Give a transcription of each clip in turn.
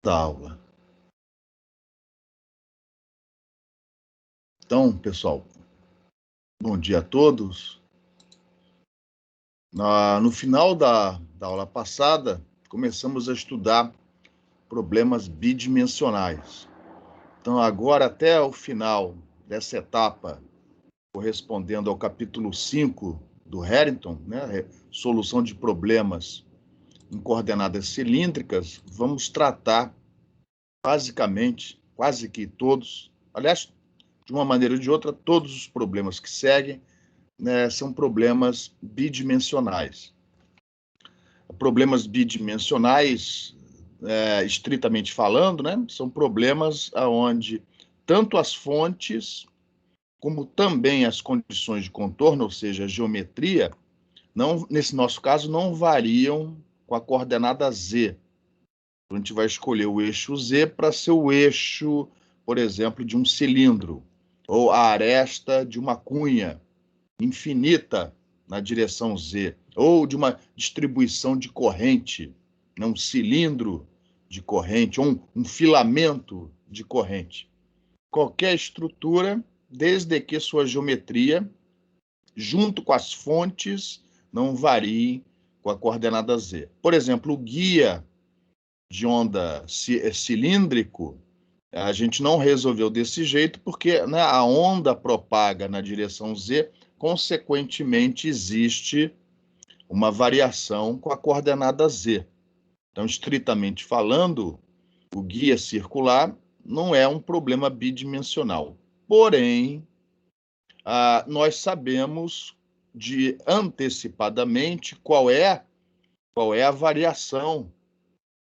da aula. Então, pessoal, bom dia a todos. No final da aula passada, começamos a estudar problemas bidimensionais. Então, agora, até o final dessa etapa, correspondendo ao capítulo 5 do Harrington, né, solução de problemas em coordenadas cilíndricas, vamos tratar basicamente, quase que todos, aliás, de uma maneira ou de outra, todos os problemas que seguem, né, são problemas bidimensionais. Problemas bidimensionais, estritamente falando, né, são problemas onde tanto as fontes como também as condições de contorno, ou seja, a geometria, não, nesse nosso caso, não variam com a coordenada z. A gente vai escolher o eixo z para ser o eixo, por exemplo, de um cilindro, ou a aresta de uma cunha infinita na direção z, ou de uma distribuição de corrente, um cilindro de corrente, ou um filamento de corrente. Qualquer estrutura, desde que sua geometria, junto com as fontes, não varie com a coordenada z. Por exemplo, o guia de onda cilíndrico, a gente não resolveu desse jeito porque, né, a onda propaga na direção z, consequentemente existe uma variação com a coordenada z. Então, estritamente falando, o guia circular não é um problema bidimensional. Porém, nós sabemos antecipadamente qual é a variação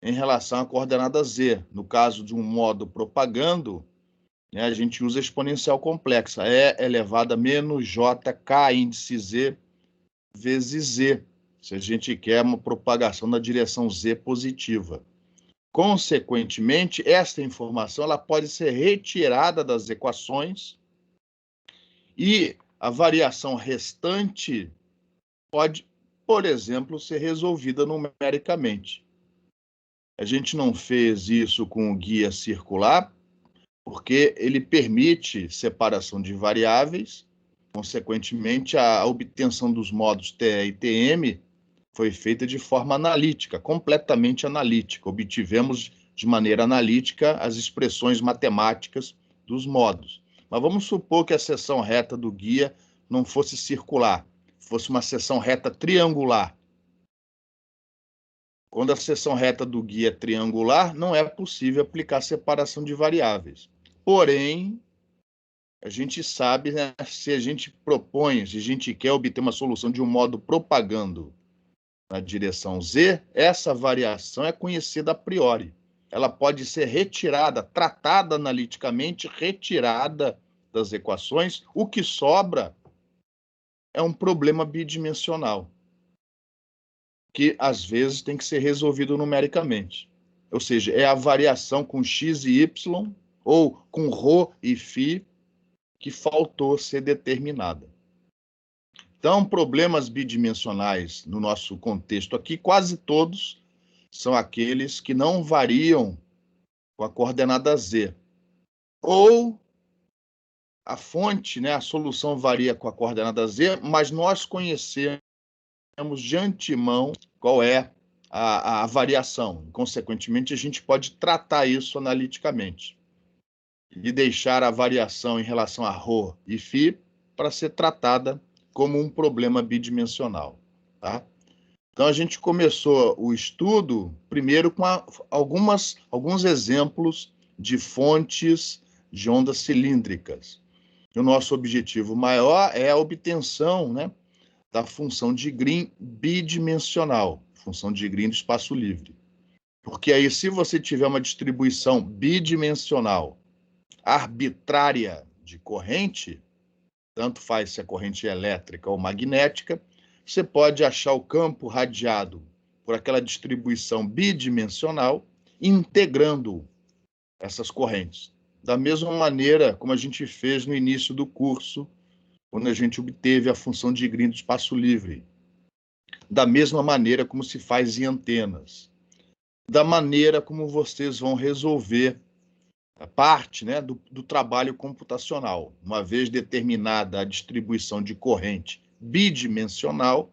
em relação à coordenada z. No caso de um modo propagando, né, a gente usa exponencial complexa, E elevado a menos jk índice z vezes z, se a gente quer uma propagação na direção z positiva. Consequentemente, esta informação ela pode ser retirada das equações e a variação restante pode, por exemplo, ser resolvida numericamente. A gente não fez isso com o guia circular, porque ele permite separação de variáveis, consequentemente, a obtenção dos modos TE e TM foi feita de forma analítica, completamente analítica. Obtivemos de maneira analítica as expressões matemáticas dos modos. Mas vamos supor que a seção reta do guia não fosse circular, fosse uma seção reta triangular. Quando a seção reta do guia é triangular, não é possível aplicar separação de variáveis. Porém, a gente sabe, né, se a gente propõe, se a gente quer obter uma solução de um modo propagando na direção z, essa variação é conhecida a priori. Ela pode ser retirada, tratada analiticamente, retirada das equações. O que sobra é um problema bidimensional, que às vezes tem que ser resolvido numericamente. Ou seja, é a variação com x e y, ou com ρ e φ, que faltou ser determinada. Então, problemas bidimensionais no nosso contexto aqui, quase todos são aqueles que não variam com a coordenada z. Ou a fonte, né, a solução varia com a coordenada z, mas nós conhecemos de antemão qual é a variação. Consequentemente, a gente pode tratar isso analiticamente e deixar a variação em relação a ρ e φ para ser tratada como um problema bidimensional. Tá? Então, a gente começou o estudo primeiro com alguns exemplos de fontes de ondas cilíndricas. O nosso objetivo maior é a obtenção, né, da função de Green bidimensional, função de Green do espaço livre. Porque aí, se você tiver uma distribuição bidimensional arbitrária de corrente, tanto faz se a corrente é elétrica ou magnética, você pode achar o campo radiado por aquela distribuição bidimensional, integrando essas correntes. Da mesma maneira como a gente fez no início do curso, quando a gente obteve a função de Green do espaço livre. Da mesma maneira como se faz em antenas. da maneira como vocês vão resolver a parte, né, do trabalho computacional. Uma vez determinada a distribuição de corrente bidimensional,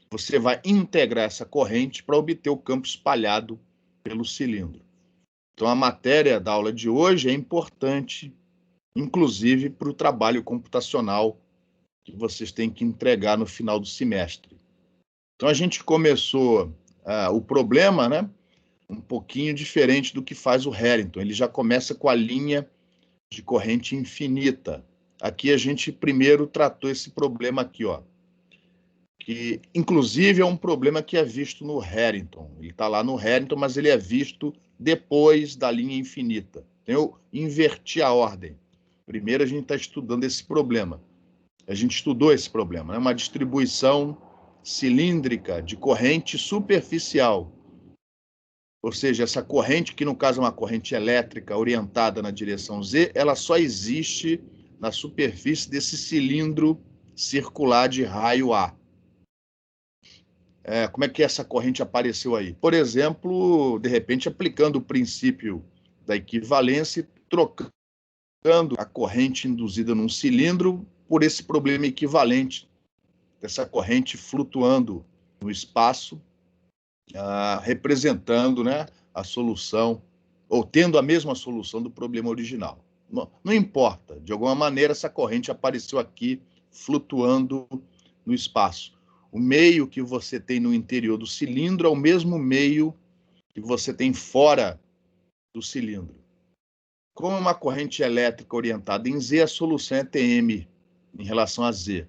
você vai integrar essa corrente para obter o campo espalhado pelo cilindro. Então, a matéria da aula de hoje é importante, inclusive, para o trabalho computacional que vocês têm que entregar no final do semestre. Então, a gente começou o problema, né, um pouquinho diferente do que faz o Harrington. Ele já começa com a linha de corrente infinita. Aqui a gente primeiro tratou esse problema aqui, ó, que inclusive é um problema que é visto no Harrington. Ele está lá no Harrington, mas ele é visto depois da linha infinita. Então, eu inverti a ordem. Primeiro a gente está estudando esse problema. A gente estudou esse problema, né? Uma distribuição cilíndrica de corrente superficial. Ou seja, essa corrente, que no caso é uma corrente elétrica orientada na direção Z, ela só existe na superfície desse cilindro circular de raio A. Como é que essa corrente apareceu aí? Por exemplo, de repente, aplicando o princípio da equivalência e trocando a corrente induzida num cilindro por esse problema equivalente dessa corrente flutuando no espaço, representando, né, a solução, ou tendo a mesma solução do problema original. Não importa, de alguma maneira essa corrente apareceu aqui flutuando no espaço. O meio que você tem no interior do cilindro é o mesmo meio que você tem fora do cilindro. Como uma corrente elétrica orientada em Z, a solução é Tm em relação a Z.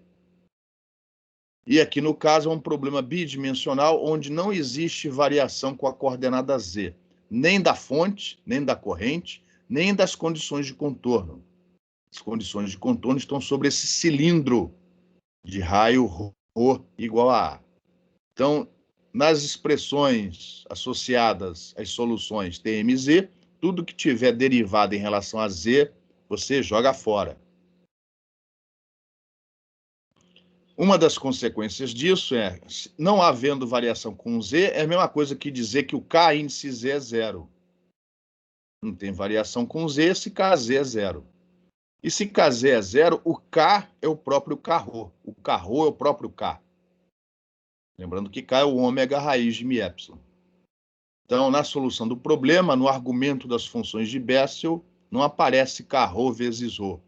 E aqui, no caso, é um problema bidimensional onde não existe variação com a coordenada Z, nem da fonte, nem da corrente, nem das condições de contorno. As condições de contorno estão sobre esse cilindro de raio ρ igual a A. Então, nas expressões associadas às soluções TMZ, tudo que tiver derivado em relação a Z, você joga fora. Uma das consequências disso é, não havendo variação com Z, é a mesma coisa que dizer que o K índice Z é zero. Não tem variação com Z se Kz é zero. E se Kz é zero, o K é o próprio Kρ. O Kρ é o próprio K. Lembrando que K é o ômega raiz de μ. Então, na solução do problema, no argumento das funções de Bessel, não aparece Kρ vezes ρ.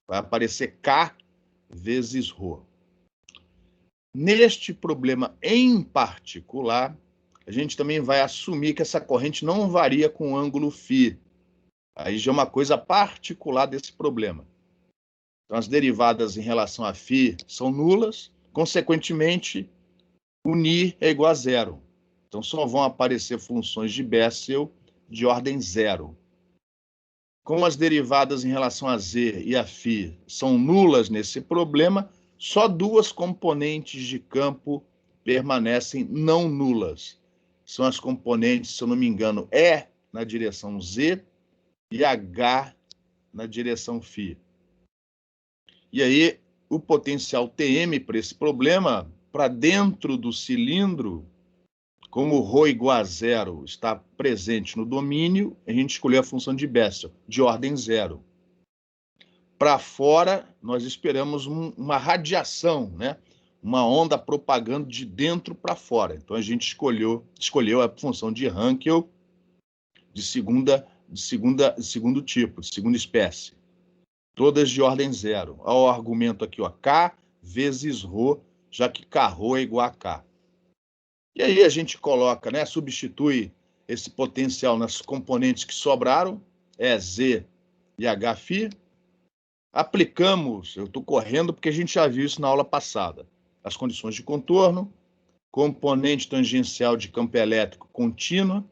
Vai aparecer K vezes ρ. Neste problema em particular, a gente também vai assumir que essa corrente não varia com o ângulo φ. Aí já é uma coisa particular desse problema. Então, as derivadas em relação a φ são nulas, consequentemente, o ni é igual a zero. Então, só vão aparecer funções de Bessel de ordem zero. Como as derivadas em relação a z e a φ são nulas nesse problema, só duas componentes de campo permanecem não nulas. São as componentes, se eu não me engano, E na direção Z e H na direção φ. E aí, o potencial Tm para esse problema, para dentro do cilindro, como ρ igual a zero está presente no domínio, a gente escolheu a função de Bessel, de ordem zero. Para fora, nós esperamos uma radiação, né? Uma onda propagando de dentro para fora. Então, a gente escolheu a função de Hankel de segundo tipo, de segunda espécie. Todas de ordem zero. Olha o argumento aqui, ó, K vezes ρ, já que Kρ é igual a K. E aí a gente coloca, né, substitui esse potencial nas componentes que sobraram, Z e Hφ. Aplicamos, eu estou correndo porque a gente já viu isso na aula passada, as condições de contorno, componente tangencial de campo elétrico contínua,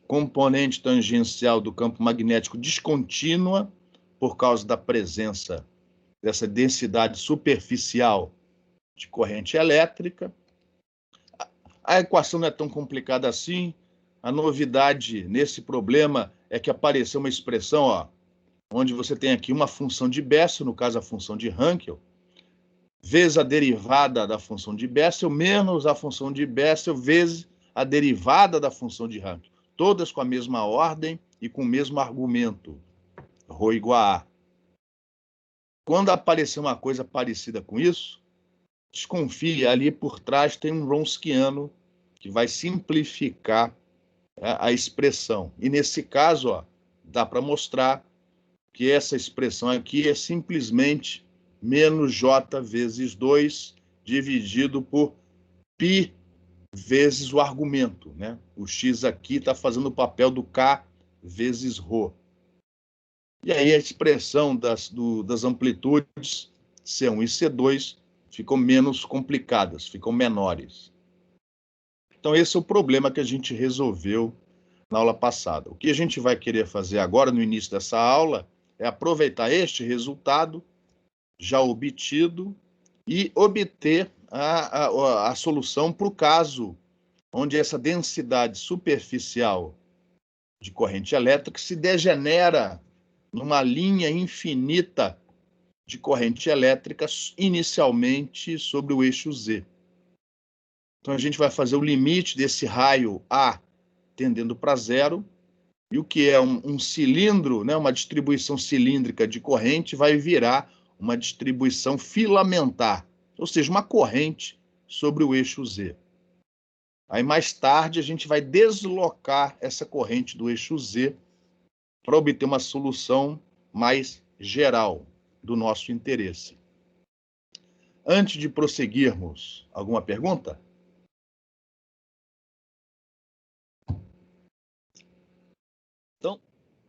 componente tangencial do campo magnético descontínua, por causa da presença dessa densidade superficial de corrente elétrica. A equação não é tão complicada assim. A novidade nesse problema é que apareceu uma expressão, ó, onde você tem aqui uma função de Bessel, no caso a função de Hankel, vezes a derivada da função de Bessel, menos a função de Bessel, vezes a derivada da função de Hankel. todas com a mesma ordem e com o mesmo argumento, ρ igual a A. Quando aparecer uma coisa parecida com isso, desconfie, ali por trás tem um Wronskiano que vai simplificar a expressão. E nesse caso, ó, dá para mostrar que essa expressão aqui é simplesmente menos J vezes 2 dividido por π vezes o argumento, né? O x aqui está fazendo o papel do K vezes ρ. E aí a expressão das amplitudes C1 e C2 ficam menos complicadas, ficam menores. Então esse é o problema que a gente resolveu na aula passada. O que a gente vai querer fazer agora, no início dessa aula, é aproveitar este resultado já obtido e obter a solução para o caso onde essa densidade superficial de corrente elétrica se degenera numa linha infinita de corrente elétrica inicialmente sobre o eixo Z. Então a gente vai fazer o limite desse raio A tendendo para zero, e o que é um cilindro, né, uma distribuição cilíndrica de corrente, vai virar uma distribuição filamentar, ou seja, uma corrente sobre o eixo Z. Aí mais tarde a gente vai deslocar essa corrente do eixo Z para obter uma solução mais geral do nosso interesse. Antes de prosseguirmos, alguma pergunta? Então,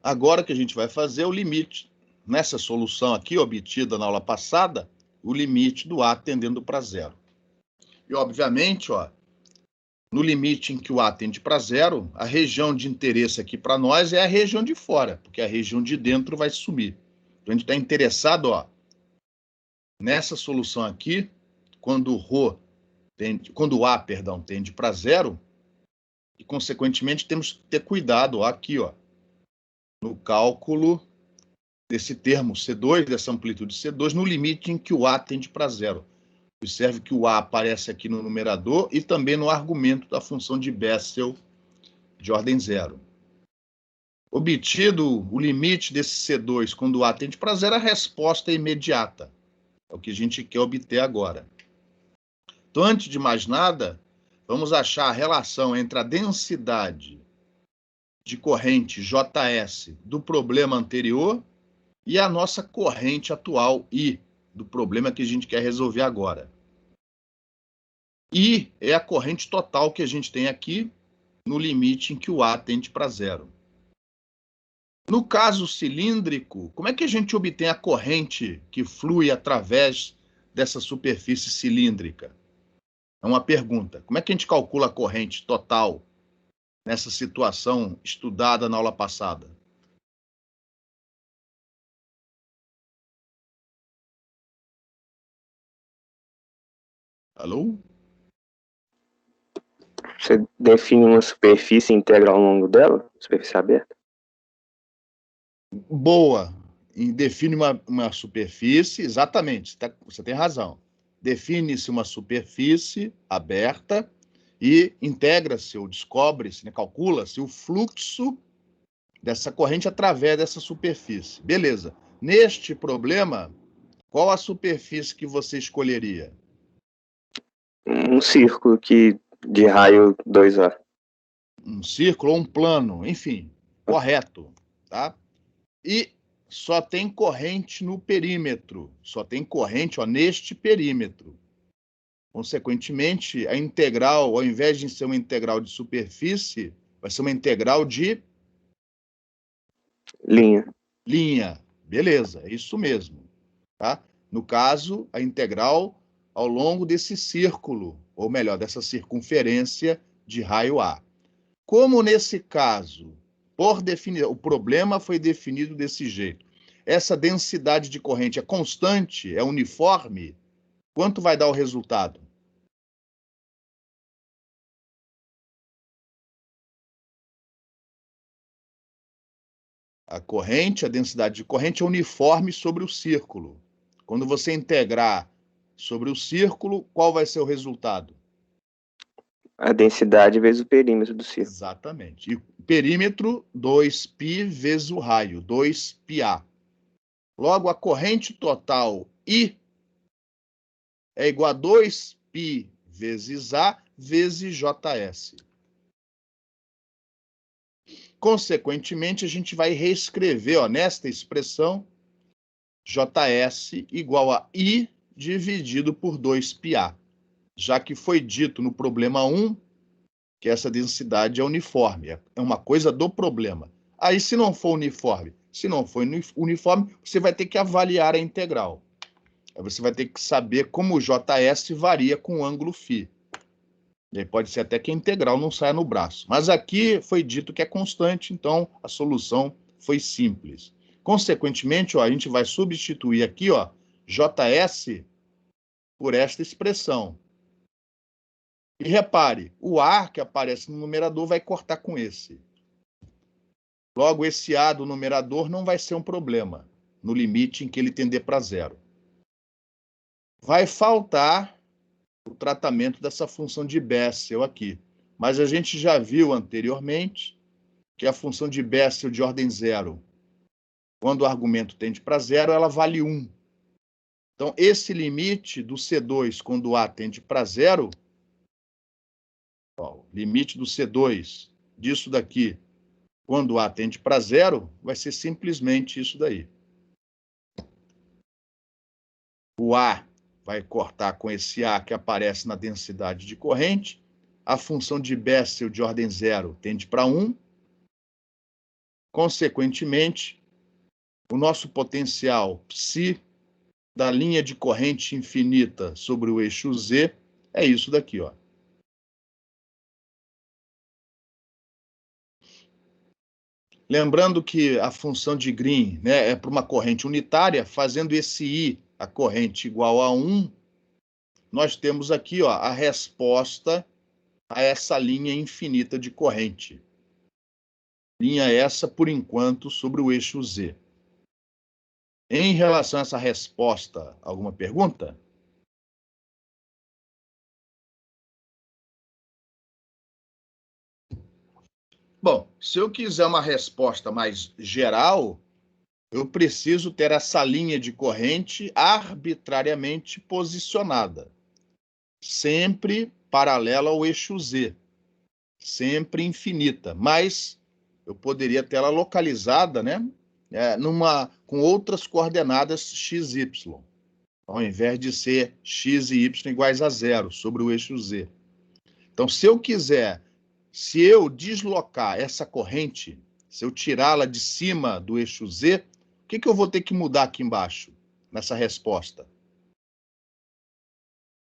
agora que a gente vai fazer o limite, nessa solução aqui obtida na aula passada, o limite do A tendendo para zero. E, obviamente, ó, no limite em que o A tende para zero, a região de interesse aqui para nós é a região de fora, porque a região de dentro vai sumir. Então, a gente está interessado, ó, nessa solução aqui, quando o A, tende para zero, e, consequentemente, temos que ter cuidado, ó, aqui, ó, no cálculo desse termo C2, dessa amplitude C2, no limite em que o A tende para zero. Observe que o A aparece aqui no numerador e também no argumento da função de Bessel de ordem zero. Obtido o limite desse C2 quando o A tende para zero, a resposta é imediata. É o que a gente quer obter agora. Então, antes de mais nada, vamos achar a relação entre a densidade de corrente JS do problema anterior e a nossa corrente atual I, do problema que a gente quer resolver agora. I é a corrente total que a gente tem aqui no limite em que o A tende para zero. No caso cilíndrico, como é que a gente obtém a corrente que flui através dessa superfície cilíndrica? É uma pergunta. Como é que a gente calcula a corrente total nessa situação estudada na aula passada? Alô? Você define uma superfície integral ao longo dela? Superfície aberta? Boa. Define uma superfície, exatamente, você tem razão. Define-se uma superfície aberta e integra-se ou descobre-se, né, calcula-se o fluxo dessa corrente através dessa superfície. Beleza. Neste problema, qual a superfície que você escolheria? Um círculo de raio 2A. Um círculo ou um plano, enfim, correto, tá? E só tem corrente no perímetro, só tem corrente, ó, neste perímetro. Consequentemente, a integral, ao invés de ser uma integral de superfície, vai ser uma integral de linha. Beleza, é isso mesmo, tá? No caso, a integral ao longo desse círculo, ou melhor, dessa circunferência de raio A. Como nesse caso, por definição, o problema foi definido desse jeito. Essa densidade de corrente é constante, é uniforme, quanto vai dar o resultado? A corrente, a densidade de corrente é uniforme sobre o círculo. Quando você integrar sobre o círculo, qual vai ser o resultado? A densidade vezes o perímetro do círculo. Exatamente. E perímetro, 2π vezes o raio, 2πa. Logo, a corrente total I é igual a 2π vezes A vezes JS. Consequentemente, a gente vai reescrever, ó, nesta expressão, JS igual a I dividido por 2πa, já que foi dito no problema 1 que essa densidade é uniforme, é uma coisa do problema. Aí, se não for uniforme, você vai ter que avaliar a integral. Aí você vai ter que saber como o JS varia com o ângulo φ. E aí pode ser até que a integral não saia no braço. Mas aqui foi dito que é constante, então a solução foi simples. Consequentemente, ó, a gente vai substituir aqui, ó, JS por esta expressão. E repare, o A que aparece no numerador vai cortar com esse. Logo, esse A do numerador não vai ser um problema, no limite em que ele tender para zero. Vai faltar o tratamento dessa função de Bessel aqui. Mas a gente já viu anteriormente que a função de Bessel de ordem zero, quando o argumento tende para zero, ela vale 1. Então, esse limite do C2, quando o A tende para zero, ó, o limite do C2 disso daqui, quando o A tende para zero, vai ser simplesmente isso daí. O A vai cortar com esse A que aparece na densidade de corrente. A função de Bessel de ordem zero tende para 1. Consequentemente, o nosso potencial psi da linha de corrente infinita sobre o eixo Z é isso daqui, ó. Lembrando que a função de Green, né, é para uma corrente unitária, fazendo esse I, a corrente igual a 1, nós temos aqui, ó, a resposta a essa linha infinita de corrente. Linha essa, por enquanto, sobre o eixo Z. Em relação a essa resposta, alguma pergunta? Bom, se eu quiser uma resposta mais geral, eu preciso ter essa linha de corrente arbitrariamente posicionada, sempre paralela ao eixo Z, sempre infinita, mas eu poderia ter ela localizada, né, com outras coordenadas x, y, ao invés de ser x e y iguais a zero sobre o eixo Z. Então, se eu deslocar essa corrente, se eu tirá-la de cima do eixo Z, o que eu vou ter que mudar aqui embaixo, nessa resposta?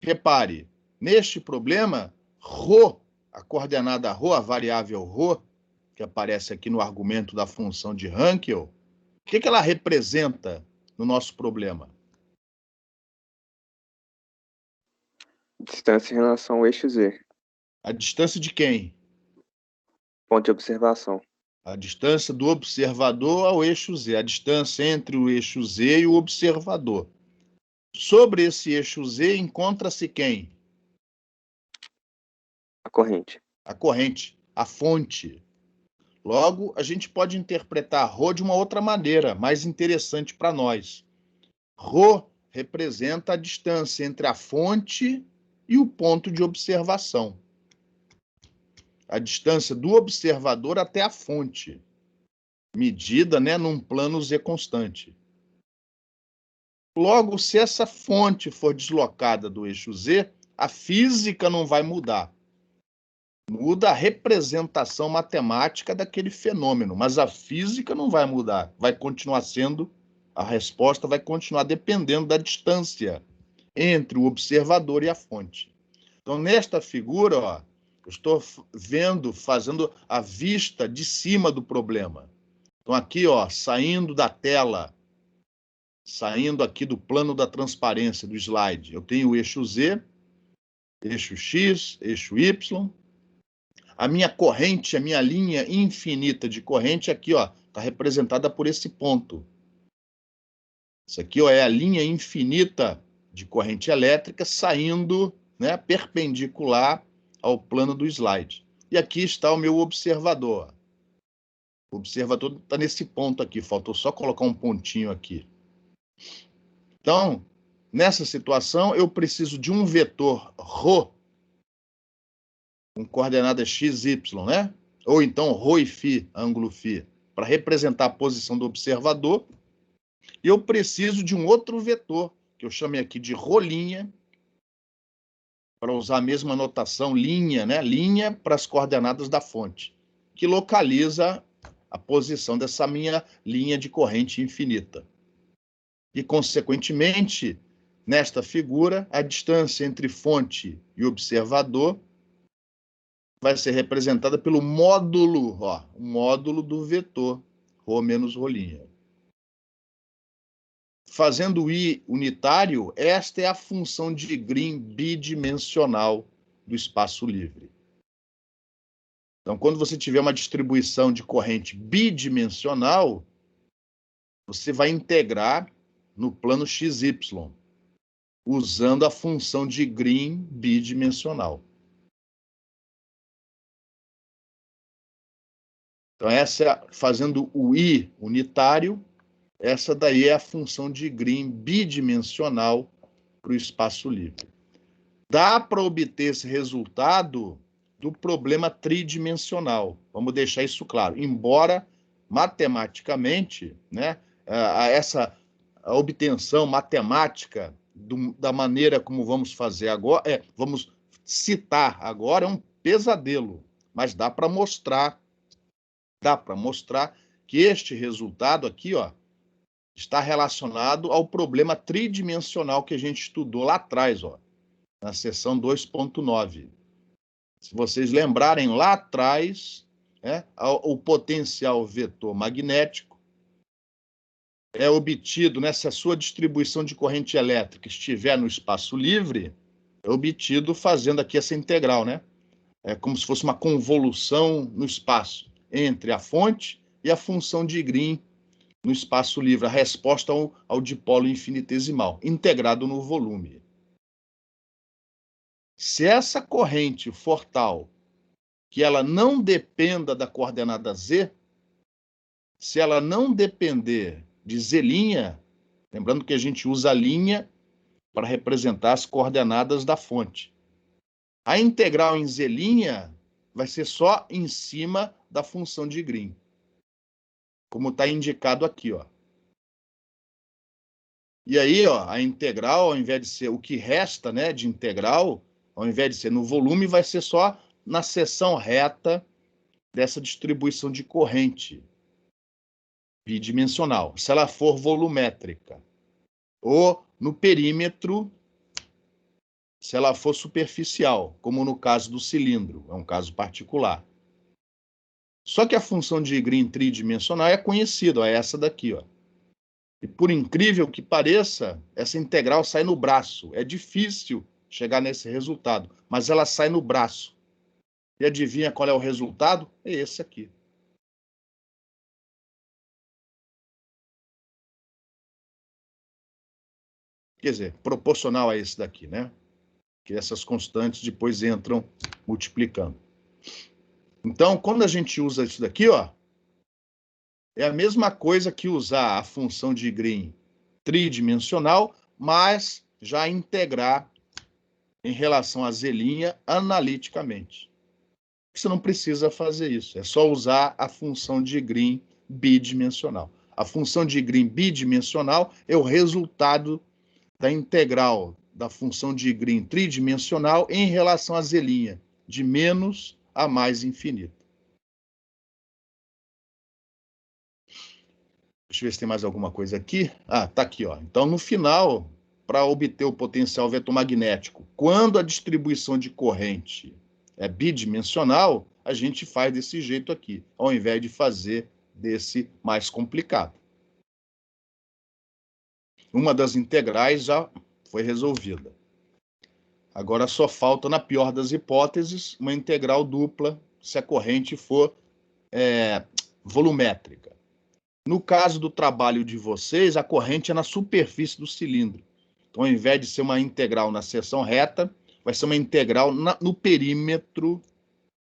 Repare, neste problema, ρ, a coordenada ρ, a variável ρ, que aparece aqui no argumento da função de Hankel, o que ela representa no nosso problema? Distância em relação ao eixo Z. A distância de quem? Ponto de observação. A distância do observador ao eixo Z, a distância entre o eixo Z e o observador. Sobre esse eixo Z encontra-se quem? A corrente. A corrente, a fonte. Logo, a gente pode interpretar ρ de uma outra maneira, mais interessante para nós. ρ representa a distância entre a fonte e o ponto de observação. A distância do observador até a fonte, medida, né, num plano Z constante. Logo, se essa fonte for deslocada do eixo Z, a física não vai mudar. Muda a representação matemática daquele fenômeno, mas a física não vai mudar. Vai continuar sendo, a resposta vai continuar dependendo da distância entre o observador e a fonte. Então, nesta figura, ó, eu estou fazendo a vista de cima do problema. Então, aqui, ó, saindo da tela, saindo aqui do plano da transparência do slide, eu tenho o eixo Z, eixo X, eixo Y. A minha corrente, a minha linha infinita de corrente aqui, ó, está representada por esse ponto. Isso aqui, ó, é a linha infinita de corrente elétrica saindo, né, perpendicular ao plano do slide. E aqui está o meu observador. O observador está nesse ponto aqui, faltou só colocar um pontinho aqui. Então, nessa situação, eu preciso de um vetor ρ, com coordenada x, y, né? Ou então ρ e φ, ângulo φ, para representar a posição do observador. E eu preciso de um outro vetor, que eu chamei aqui de ρ', para usar a mesma notação, linha, né? Linha para as coordenadas da fonte, que localiza a posição dessa minha linha de corrente infinita. E, consequentemente, nesta figura, a distância entre fonte e observador vai ser representada pelo módulo, ó, o módulo do vetor ρ menos ρ'. Fazendo o I unitário, esta é a função de Green bidimensional do espaço livre. Então, quando você tiver uma distribuição de corrente bidimensional, você vai integrar no plano XY, usando a função de Green bidimensional. Então, fazendo o I unitário, essa daí é a função de Green bidimensional para o espaço livre. Dá para obter esse resultado do problema tridimensional. Vamos deixar isso claro. Embora, matematicamente, né, a obtenção matemática da maneira como vamos fazer agora, vamos citar agora, é um pesadelo, mas dá para mostrar que este resultado aqui, ó, está relacionado ao problema tridimensional que a gente estudou lá atrás, ó, na seção 2.9. Se vocês lembrarem, lá atrás, o potencial vetor magnético é obtido, né, se a sua distribuição de corrente elétrica estiver no espaço livre, é obtido fazendo aqui essa integral, né? É como se fosse uma convolução no espaço entre a fonte e a função de Green no espaço livre, a resposta ao dipolo infinitesimal, integrado no volume. Se essa corrente for tal que ela não dependa da coordenada z, se ela não depender de z', lembrando que a gente usa a linha para representar as coordenadas da fonte, a integral em z' vai ser só em cima da função de Green, como está indicado aqui, ó. E aí, ó, a integral, ao invés de ser o que resta, né, de integral, ao invés de ser no volume, vai ser só na seção reta dessa distribuição de corrente bidimensional, se ela for volumétrica, ou no perímetro, se ela for superficial, como no caso do cilindro, é um caso particular. Só que a função de Green tridimensional é conhecida, ó, é essa daqui, ó. E por incrível que pareça, essa integral sai no braço. É difícil chegar nesse resultado, mas ela sai no braço. E adivinha qual é o resultado? É esse aqui. Quer dizer, proporcional a esse daqui, né? Que essas constantes depois entram multiplicando. Então, quando a gente usa isso daqui, ó, é a mesma coisa que usar a função de Green tridimensional, mas já integrar em relação a z' analiticamente. Você não precisa fazer isso, é só usar a função de Green bidimensional. A função de Green bidimensional é o resultado da integral da função de Green tridimensional em relação a z', de menos a mais infinito. Deixa eu ver se tem mais alguma coisa aqui. Ah, tá aqui, ó. Então, no final, para obter o potencial vetor magnético, quando a distribuição de corrente é bidimensional, a gente faz desse jeito aqui, ao invés de fazer desse mais complicado. Uma das integrais já foi resolvida. Agora só falta, na pior das hipóteses, uma integral dupla, se a corrente for volumétrica. No caso do trabalho de vocês, a corrente é na superfície do cilindro. Então, ao invés de ser uma integral na seção reta, vai ser uma integral no perímetro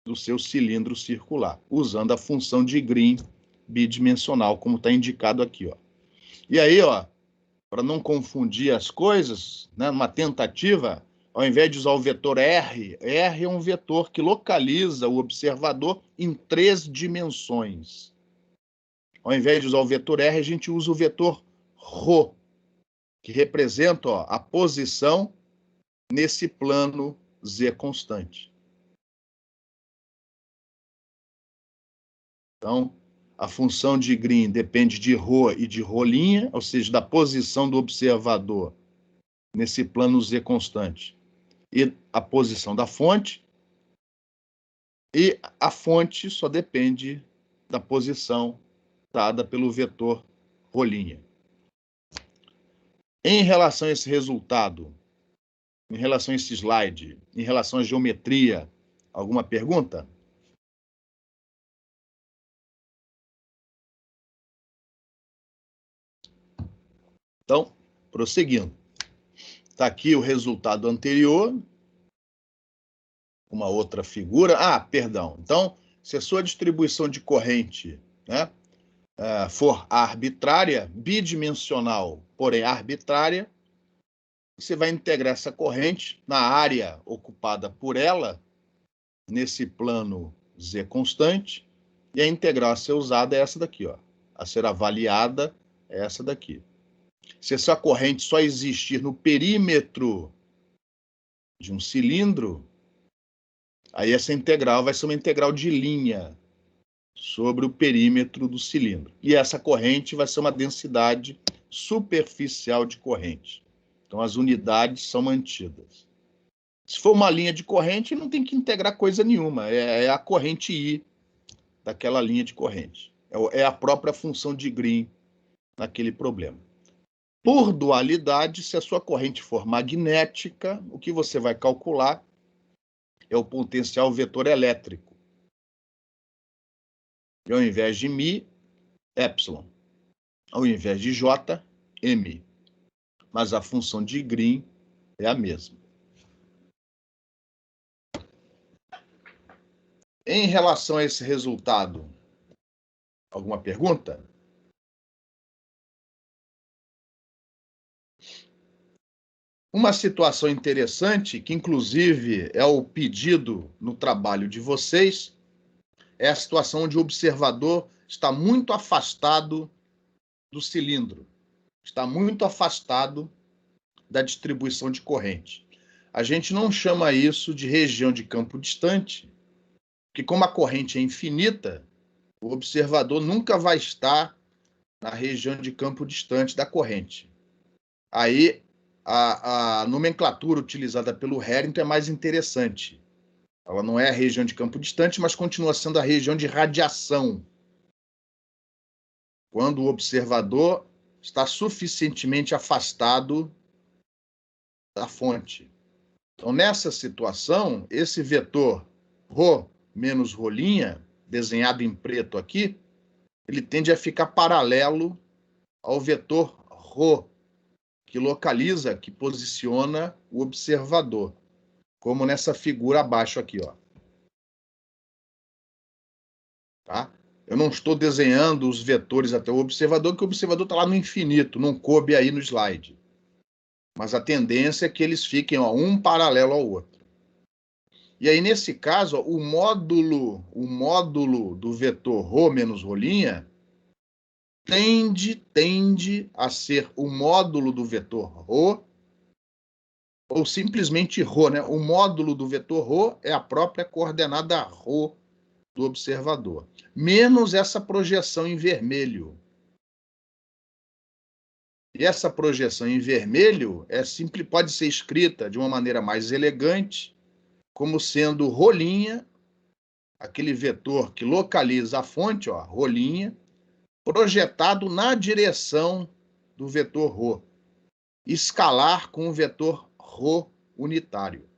do seu cilindro circular, usando a função de Green bidimensional, como está indicado aqui, ó. E aí, ó, para não confundir as coisas, né, numa tentativa, ao invés de usar o vetor R, R é um vetor que localiza o observador em 3 dimensões. Ao invés de usar o vetor R, a gente usa o vetor ρ, que representa, ó, a posição nesse plano Z constante. Então, a função de Green depende de ρ e de ρ', ou seja, da posição do observador nesse plano Z constante. E a posição da fonte. E a fonte só depende da posição dada pelo vetor ρ'. Em relação a esse resultado, em relação a esse slide, em relação à geometria, alguma pergunta? Então, prosseguindo. Está aqui o resultado anterior, uma outra figura. Ah, perdão. Então, se a sua distribuição de corrente, né, for arbitrária, bidimensional, porém arbitrária, você vai integrar essa corrente na área ocupada por ela, nesse plano Z constante, e a integral a ser usada é essa daqui, ó. A ser avaliada é essa daqui. Se essa corrente só existir no perímetro de um cilindro, aí essa integral vai ser uma integral de linha sobre o perímetro do cilindro. E essa corrente vai ser uma densidade superficial de corrente. Então, as unidades são mantidas. Se for uma linha de corrente, não tem que integrar coisa nenhuma. É a corrente I daquela linha de corrente. É a própria função de Green naquele problema. Por dualidade, se a sua corrente for magnética, o que você vai calcular é o potencial vetor elétrico. E ao invés de μ, epsilon. Ao invés de j, m. Mas a função de Green é a mesma. Em relação a esse resultado, alguma pergunta? Uma situação interessante, que inclusive é o pedido no trabalho de vocês, é a situação onde o observador está muito afastado do cilindro, está muito afastado da distribuição de corrente. A gente não chama isso de região de campo distante, porque como a corrente é infinita, o observador nunca vai estar na região de campo distante da corrente. Aí, a nomenclatura utilizada pelo Harrington é mais interessante. Ela não é a região de campo distante, mas continua sendo a região de radiação. Quando o observador está suficientemente afastado da fonte. Então, nessa situação, esse vetor ρ menos ρ', desenhado em preto aqui, ele tende a ficar paralelo ao vetor ρ, que localiza, que posiciona o observador, como nessa figura abaixo aqui, ó. Tá? Eu não estou desenhando os vetores até o observador, porque o observador está lá no infinito, não coube aí no slide. Mas a tendência é que eles fiquem, ó, um paralelo ao outro. E aí, nesse caso, ó, o módulo do vetor ρ menos ρ' tende a ser o módulo do vetor ρ, ou simplesmente ρ, né? O módulo do vetor ρ é a própria coordenada ρ do observador, menos essa projeção em vermelho. E essa projeção em vermelho pode ser escrita de uma maneira mais elegante, como sendo ρ', aquele vetor que localiza a fonte, ó, ρ', projetado na direção do vetor ρ, escalar com o vetor ρ unitário.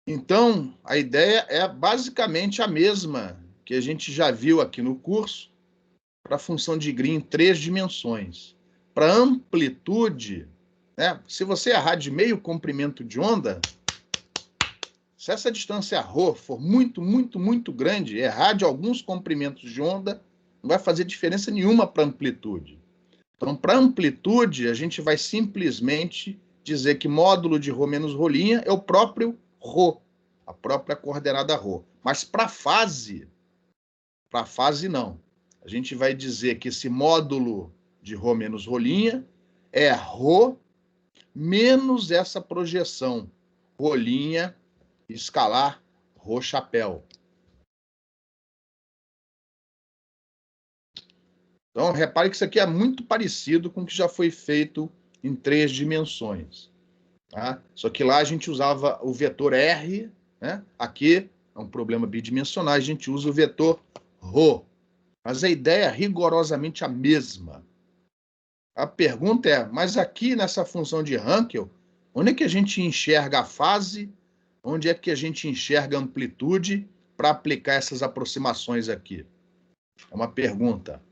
Então, a ideia é basicamente a mesma que a gente já viu aqui no curso para a função de Green em 3 dimensões. Para amplitude, né? Se você errar de meio comprimento de onda, se essa distância ρ for muito, muito, muito grande, errar de alguns comprimentos de onda não vai fazer diferença nenhuma para a amplitude. Então, para amplitude, a gente vai simplesmente dizer que módulo de ρ menos ρ' é o próprio ρ, a própria coordenada ρ. Mas para fase não. A gente vai dizer que esse módulo de ρ menos ρ' é ρ menos essa projeção ρ' escalar ρ chapéu. Então, repare que isso aqui é muito parecido com o que já foi feito em 3 dimensões. Tá? Só que lá a gente usava o vetor R, né? Aqui é um problema bidimensional, a gente usa o vetor ρ. Mas a ideia é rigorosamente a mesma. A pergunta é, mas aqui nessa função de Hankel, onde é que a gente enxerga a fase? Onde é que a gente enxerga a amplitude para aplicar essas aproximações aqui? É uma pergunta.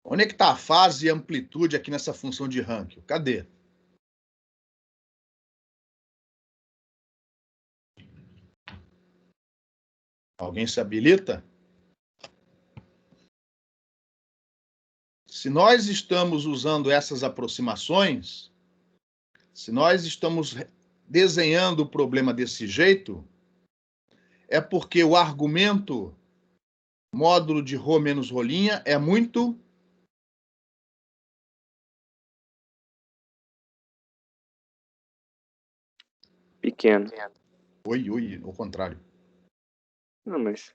Onde é que está a fase e a amplitude aqui nessa função de Hankel? Cadê? Alguém se habilita? Se nós estamos usando essas aproximações, se nós estamos desenhando o problema desse jeito, é porque o argumento módulo de ρ menos ρ' é muito Pequeno. Oi, ao contrário. Não, mas...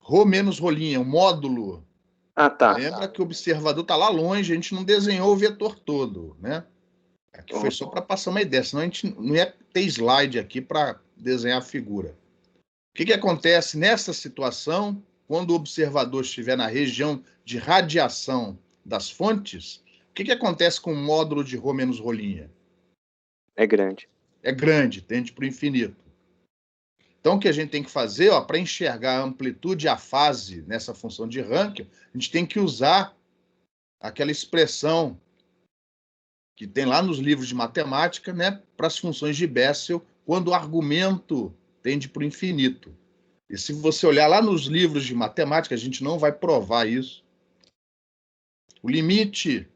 Ρ menos ρ', o módulo. Ah, tá. Lembra que o observador está lá longe, a gente não desenhou o vetor todo, né? Aqui foi só para passar uma ideia, senão a gente não ia ter slide aqui para desenhar a figura. O que acontece nessa situação, quando o observador estiver na região de radiação das fontes? O que acontece com o módulo de ρ menos ρ'? É grande. É grande, tende para o infinito. Então, o que a gente tem que fazer, para enxergar a amplitude e a fase nessa função de Hankel, a gente tem que usar aquela expressão que tem lá nos livros de matemática, né, para as funções de Bessel, quando o argumento tende para o infinito. E se você olhar lá nos livros de matemática, a gente não vai provar isso. O limite,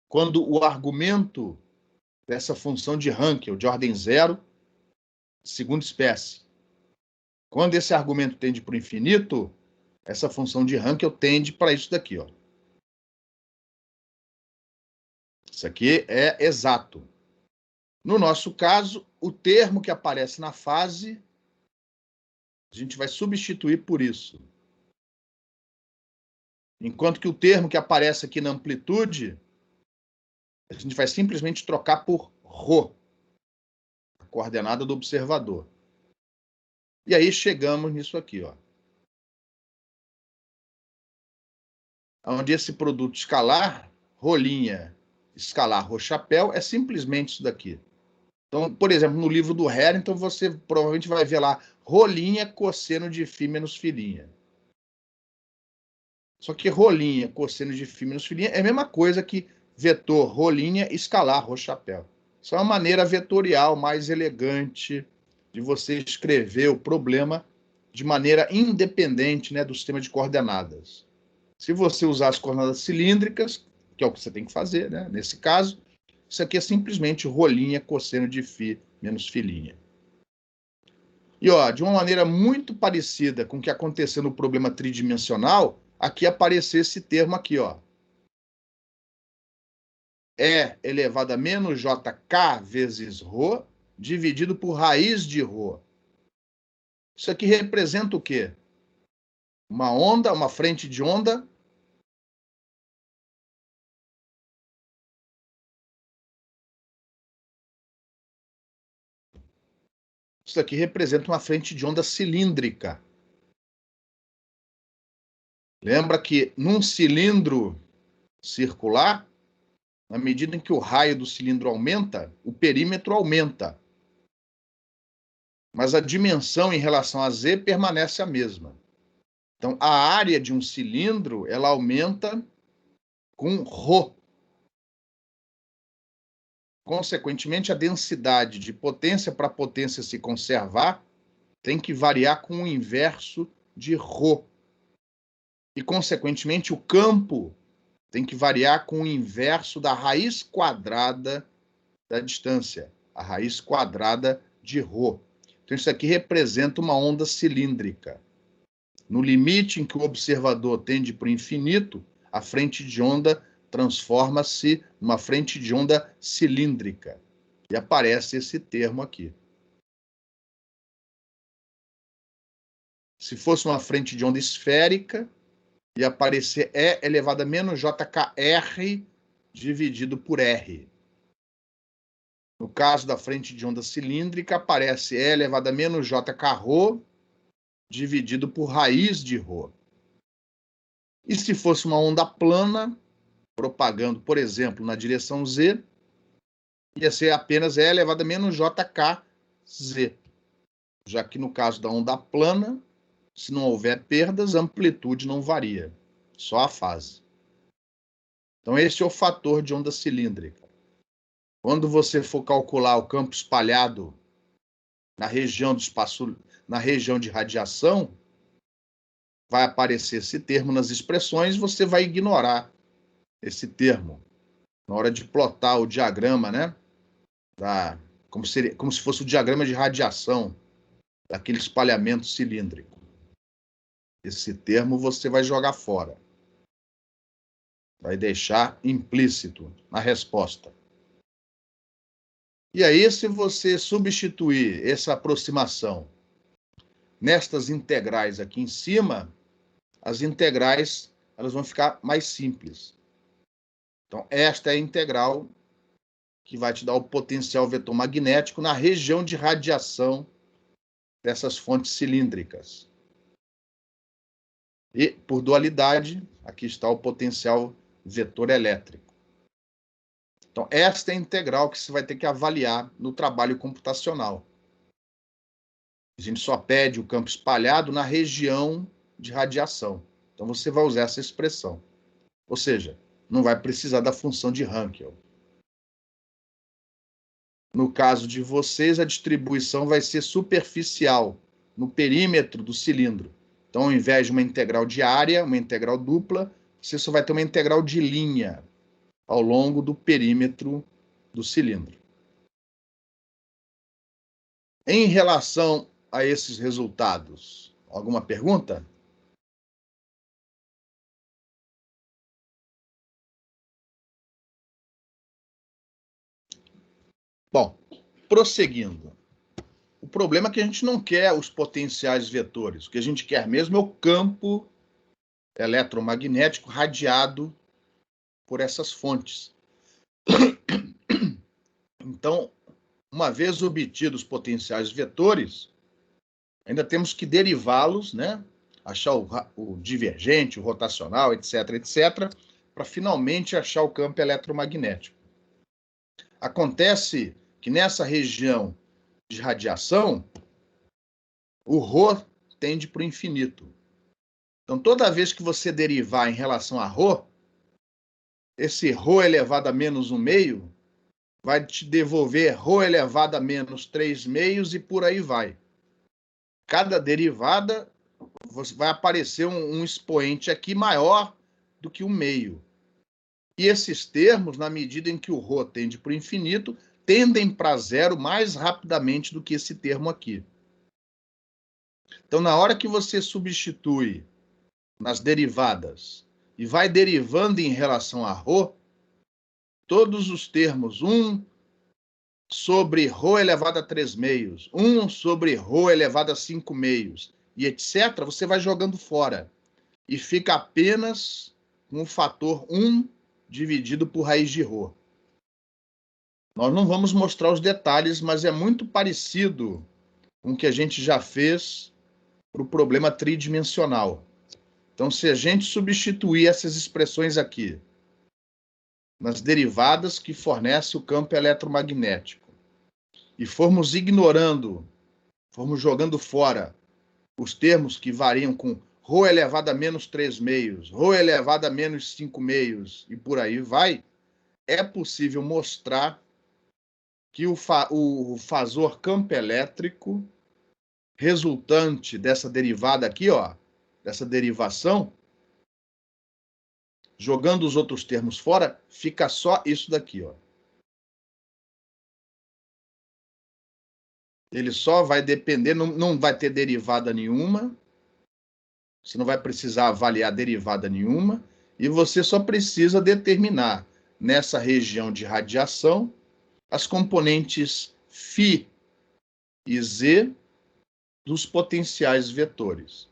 quando o argumento dessa função de Hankel, de ordem zero, segunda espécie, quando esse argumento tende para o infinito, essa função de Hankel tende para isso daqui, ó. Isso aqui é exato. No nosso caso, o termo que aparece na fase, a gente vai substituir por isso. Enquanto que o termo que aparece aqui na amplitude, a gente vai simplesmente trocar por ρ, a coordenada do observador. E aí chegamos nisso aqui, ó. Onde esse produto escalar, ρ' escalar ρ chapéu, é simplesmente isso daqui. Então, por exemplo, no livro do Harrington, você provavelmente vai ver lá ρ' cosseno de φ menos φ'. Só que ρ' cosseno de φ menos φ' é a mesma coisa que vetor ρ' escalar ρ chapéu. Isso é uma maneira vetorial mais elegante de você escrever o problema de maneira independente, né, do sistema de coordenadas. Se você usar as coordenadas cilíndricas, que é o que você tem que fazer, né, nesse caso, isso aqui é simplesmente ρ' cosseno de φ menos φ'. E, ó, de uma maneira muito parecida com o que aconteceu no problema tridimensional, aqui apareceu esse termo aqui, ó. E elevado a menos jk vezes ρ, dividido por raiz de ρ. Isso aqui representa o quê? Uma onda, uma frente de onda. Isso aqui representa uma frente de onda cilíndrica. Lembra que num cilindro circular, na medida em que o raio do cilindro aumenta, o perímetro aumenta. mas a dimensão em relação a Z permanece a mesma. Então, a área de um cilindro, ela aumenta com ρ. Consequentemente, a densidade de potência para a potência se conservar tem que variar com o inverso de ρ. E, consequentemente, o campo tem que variar com o inverso da raiz quadrada da distância, a raiz quadrada de ρ. Então, isso aqui representa uma onda cilíndrica. No limite em que o observador tende para o infinito, a frente de onda transforma-se numa frente de onda cilíndrica. E aparece esse termo aqui. Se fosse uma frente de onda esférica, ia aparecer E elevado a menos JKR dividido por R. No caso da frente de onda cilíndrica, aparece E elevado a menos JKρ dividido por raiz de ρ. E se fosse uma onda plana, propagando, por exemplo, na direção Z, ia ser apenas E elevado a menos JKZ. Já que no caso da onda plana, se não houver perdas, a amplitude não varia, só a fase. Então, esse é o fator de onda cilíndrica. Quando você for calcular o campo espalhado na região do espaço, na região de radiação, vai aparecer esse termo nas expressões, você vai ignorar esse termo na hora de plotar o diagrama, né? Como se fosse o diagrama de radiação daquele espalhamento cilíndrico. Esse termo você vai jogar fora. Vai deixar implícito na resposta. E aí, se você substituir essa aproximação nestas integrais aqui em cima, as integrais elas vão ficar mais simples. Então, esta é a integral que vai te dar o potencial vetor magnético na região de radiação dessas fontes cilíndricas. E, por dualidade, aqui está o potencial vetor elétrico. Então, esta é a integral que você vai ter que avaliar no trabalho computacional. A gente só pede o campo espalhado na região de radiação. Então, você vai usar essa expressão. Ou seja, não vai precisar da função de Hankel. No caso de vocês, a distribuição vai ser superficial, no perímetro do cilindro. Então, ao invés de uma integral de área, uma integral dupla, você só vai ter uma integral de linha ao longo do perímetro do cilindro. Em relação a esses resultados, alguma pergunta? Bom, prosseguindo. O problema é que a gente não quer os potenciais vetores. O que a gente quer mesmo é o campo eletromagnético radiado por essas fontes. Então, uma vez obtidos os potenciais vetores, ainda temos que derivá-los, né? Achar o divergente, o rotacional, etc., etc., para finalmente achar o campo eletromagnético. Acontece que nessa região de radiação, o ρ tende para o infinito. Então, toda vez que você derivar em relação a ρ, esse ρ elevado a menos 1/2 vai te devolver ρ elevado a menos 3/2 e por aí vai. Cada derivada vai aparecer um expoente aqui maior do que 1/2. E esses termos, na medida em que o ρ tende para o infinito, tendem para zero mais rapidamente do que esse termo aqui. Então, na hora que você substitui nas derivadas e vai derivando em relação a ρ, todos os termos 1 sobre ρ elevado a 3/2, 1 sobre ρ elevado a 5/2, e etc., você vai jogando fora. E fica apenas com o fator 1 dividido por raiz de ρ. Nós não vamos mostrar os detalhes, mas é muito parecido com o que a gente já fez para o problema tridimensional. Então, se a gente substituir essas expressões aqui nas derivadas que fornece o campo eletromagnético e formos ignorando formos jogando fora os termos que variam com ρ elevado a menos 3 meios, ρ elevado a menos 5 meios, e por aí vai, é possível mostrar que o fasor campo elétrico resultante dessa derivada aqui, ó, dessa derivação, jogando os outros termos fora, fica só isso daqui, ó. Ele só vai depender, não vai ter derivada nenhuma, você não vai precisar avaliar derivada nenhuma, e você só precisa determinar, nessa região de radiação, as componentes φ e Z dos potenciais vetores.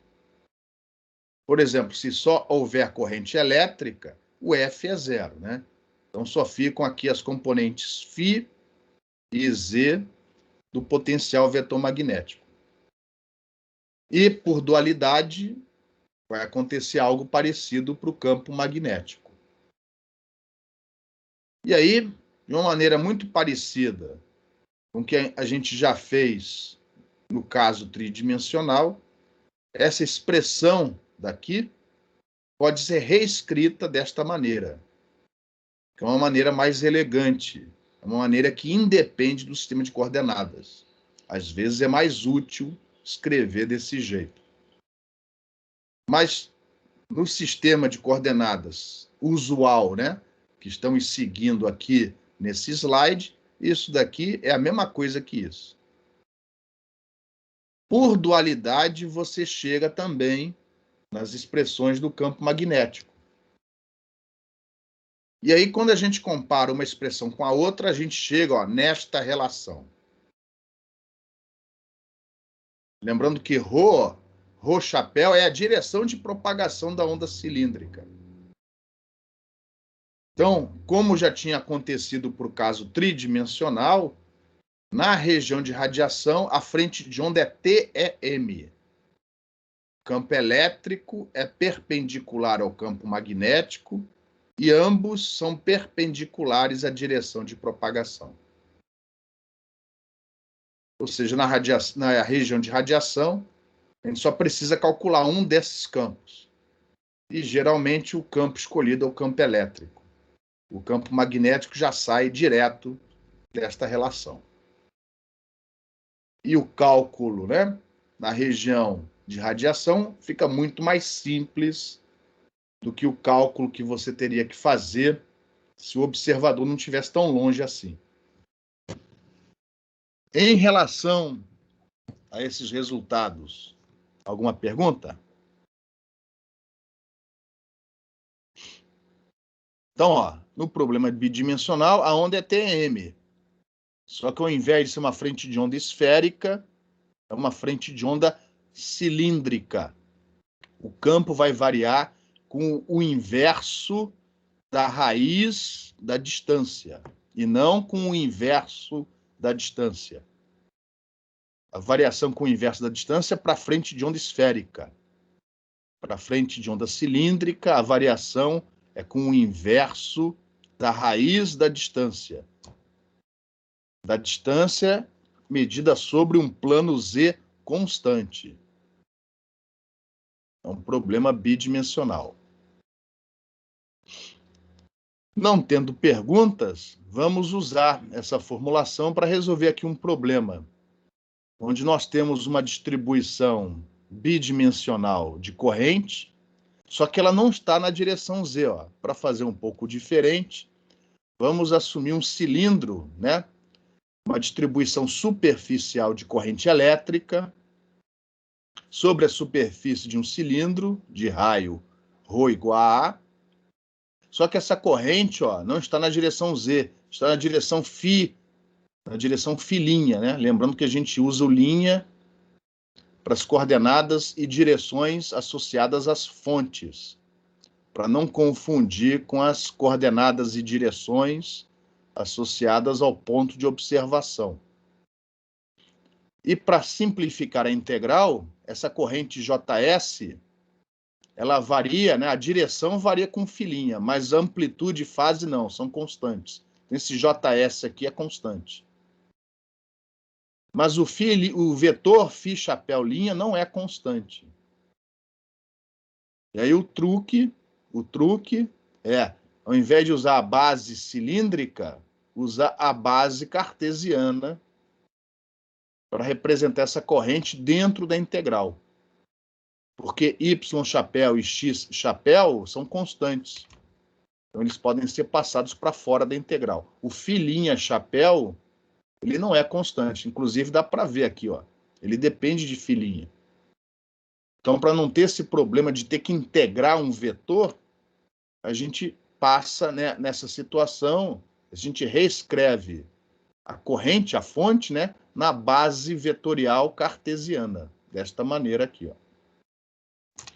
Por exemplo, se só houver corrente elétrica, o F é zero, né? Então só ficam aqui as componentes φ e Z do potencial vetor magnético. E, por dualidade, vai acontecer algo parecido para o campo magnético. E aí, de uma maneira muito parecida com o que a gente já fez no caso tridimensional, essa expressão daqui pode ser reescrita desta maneira, que é uma maneira mais elegante, é uma maneira que independe do sistema de coordenadas. Às vezes é mais útil escrever desse jeito. Mas no sistema de coordenadas usual, né, que estamos seguindo aqui nesse slide, isso daqui é a mesma coisa que isso. Por dualidade, você chega também nas expressões do campo magnético. E aí, quando a gente compara uma expressão com a outra, a gente chega, ó, nesta relação. Lembrando que ρ chapéu é a direção de propagação da onda cilíndrica. Então, como já tinha acontecido para o caso tridimensional, na região de radiação, a frente de onda é TEM. O campo elétrico é perpendicular ao campo magnético e ambos são perpendiculares à direção de propagação. Ou seja, na região de radiação, a gente só precisa calcular um desses campos. E, geralmente, o campo escolhido é o campo elétrico. O campo magnético já sai direto desta relação. E o cálculo, né, na região de radiação fica muito mais simples do que o cálculo que você teria que fazer se o observador não estivesse tão longe assim. Em relação a esses resultados, alguma pergunta? Então, ó, no problema bidimensional, a onda é TM. Só que ao invés de ser uma frente de onda esférica, é uma frente de onda cilíndrica. O campo vai variar com o inverso da raiz da distância, e não com o inverso da distância. A variação com o inverso da distância é para a frente de onda esférica. Para a frente de onda cilíndrica, a variação é com o inverso da raiz da distância. Da distância medida sobre um plano Z constante. É um problema bidimensional. Não tendo perguntas, vamos usar essa formulação para resolver aqui um problema, onde nós temos uma distribuição bidimensional de corrente, só que ela não está na direção Z. Para fazer um pouco diferente, vamos assumir um cilindro, né? Uma distribuição superficial de corrente elétrica sobre a superfície de um cilindro de raio ρ igual a A. Só que essa corrente, ó, não está na direção Z, está na direção φ, na direção filinha, né? Lembrando que a gente usa o linha para as coordenadas e direções associadas às fontes, para não confundir com as coordenadas e direções associadas ao ponto de observação. E para simplificar a integral, essa corrente JS, ela varia, né? A direção varia com filinha, mas a amplitude e fase não, são constantes. Esse JS aqui é constante. Mas o vetor φ chapéu linha não é constante. E aí o truque é, ao invés de usar a base cilíndrica, usar a base cartesiana para representar essa corrente dentro da integral. Porque y chapéu e x chapéu são constantes. Então, eles podem ser passados para fora da integral. O φ' chapéu, ele não é constante. Inclusive, dá para ver aqui, ó. Ele depende de φ'. Então, para não ter esse problema de ter que integrar um vetor, a gente passa, né, nessa situação, a gente reescreve a corrente, a fonte, né, na base vetorial cartesiana, desta maneira aqui, ó.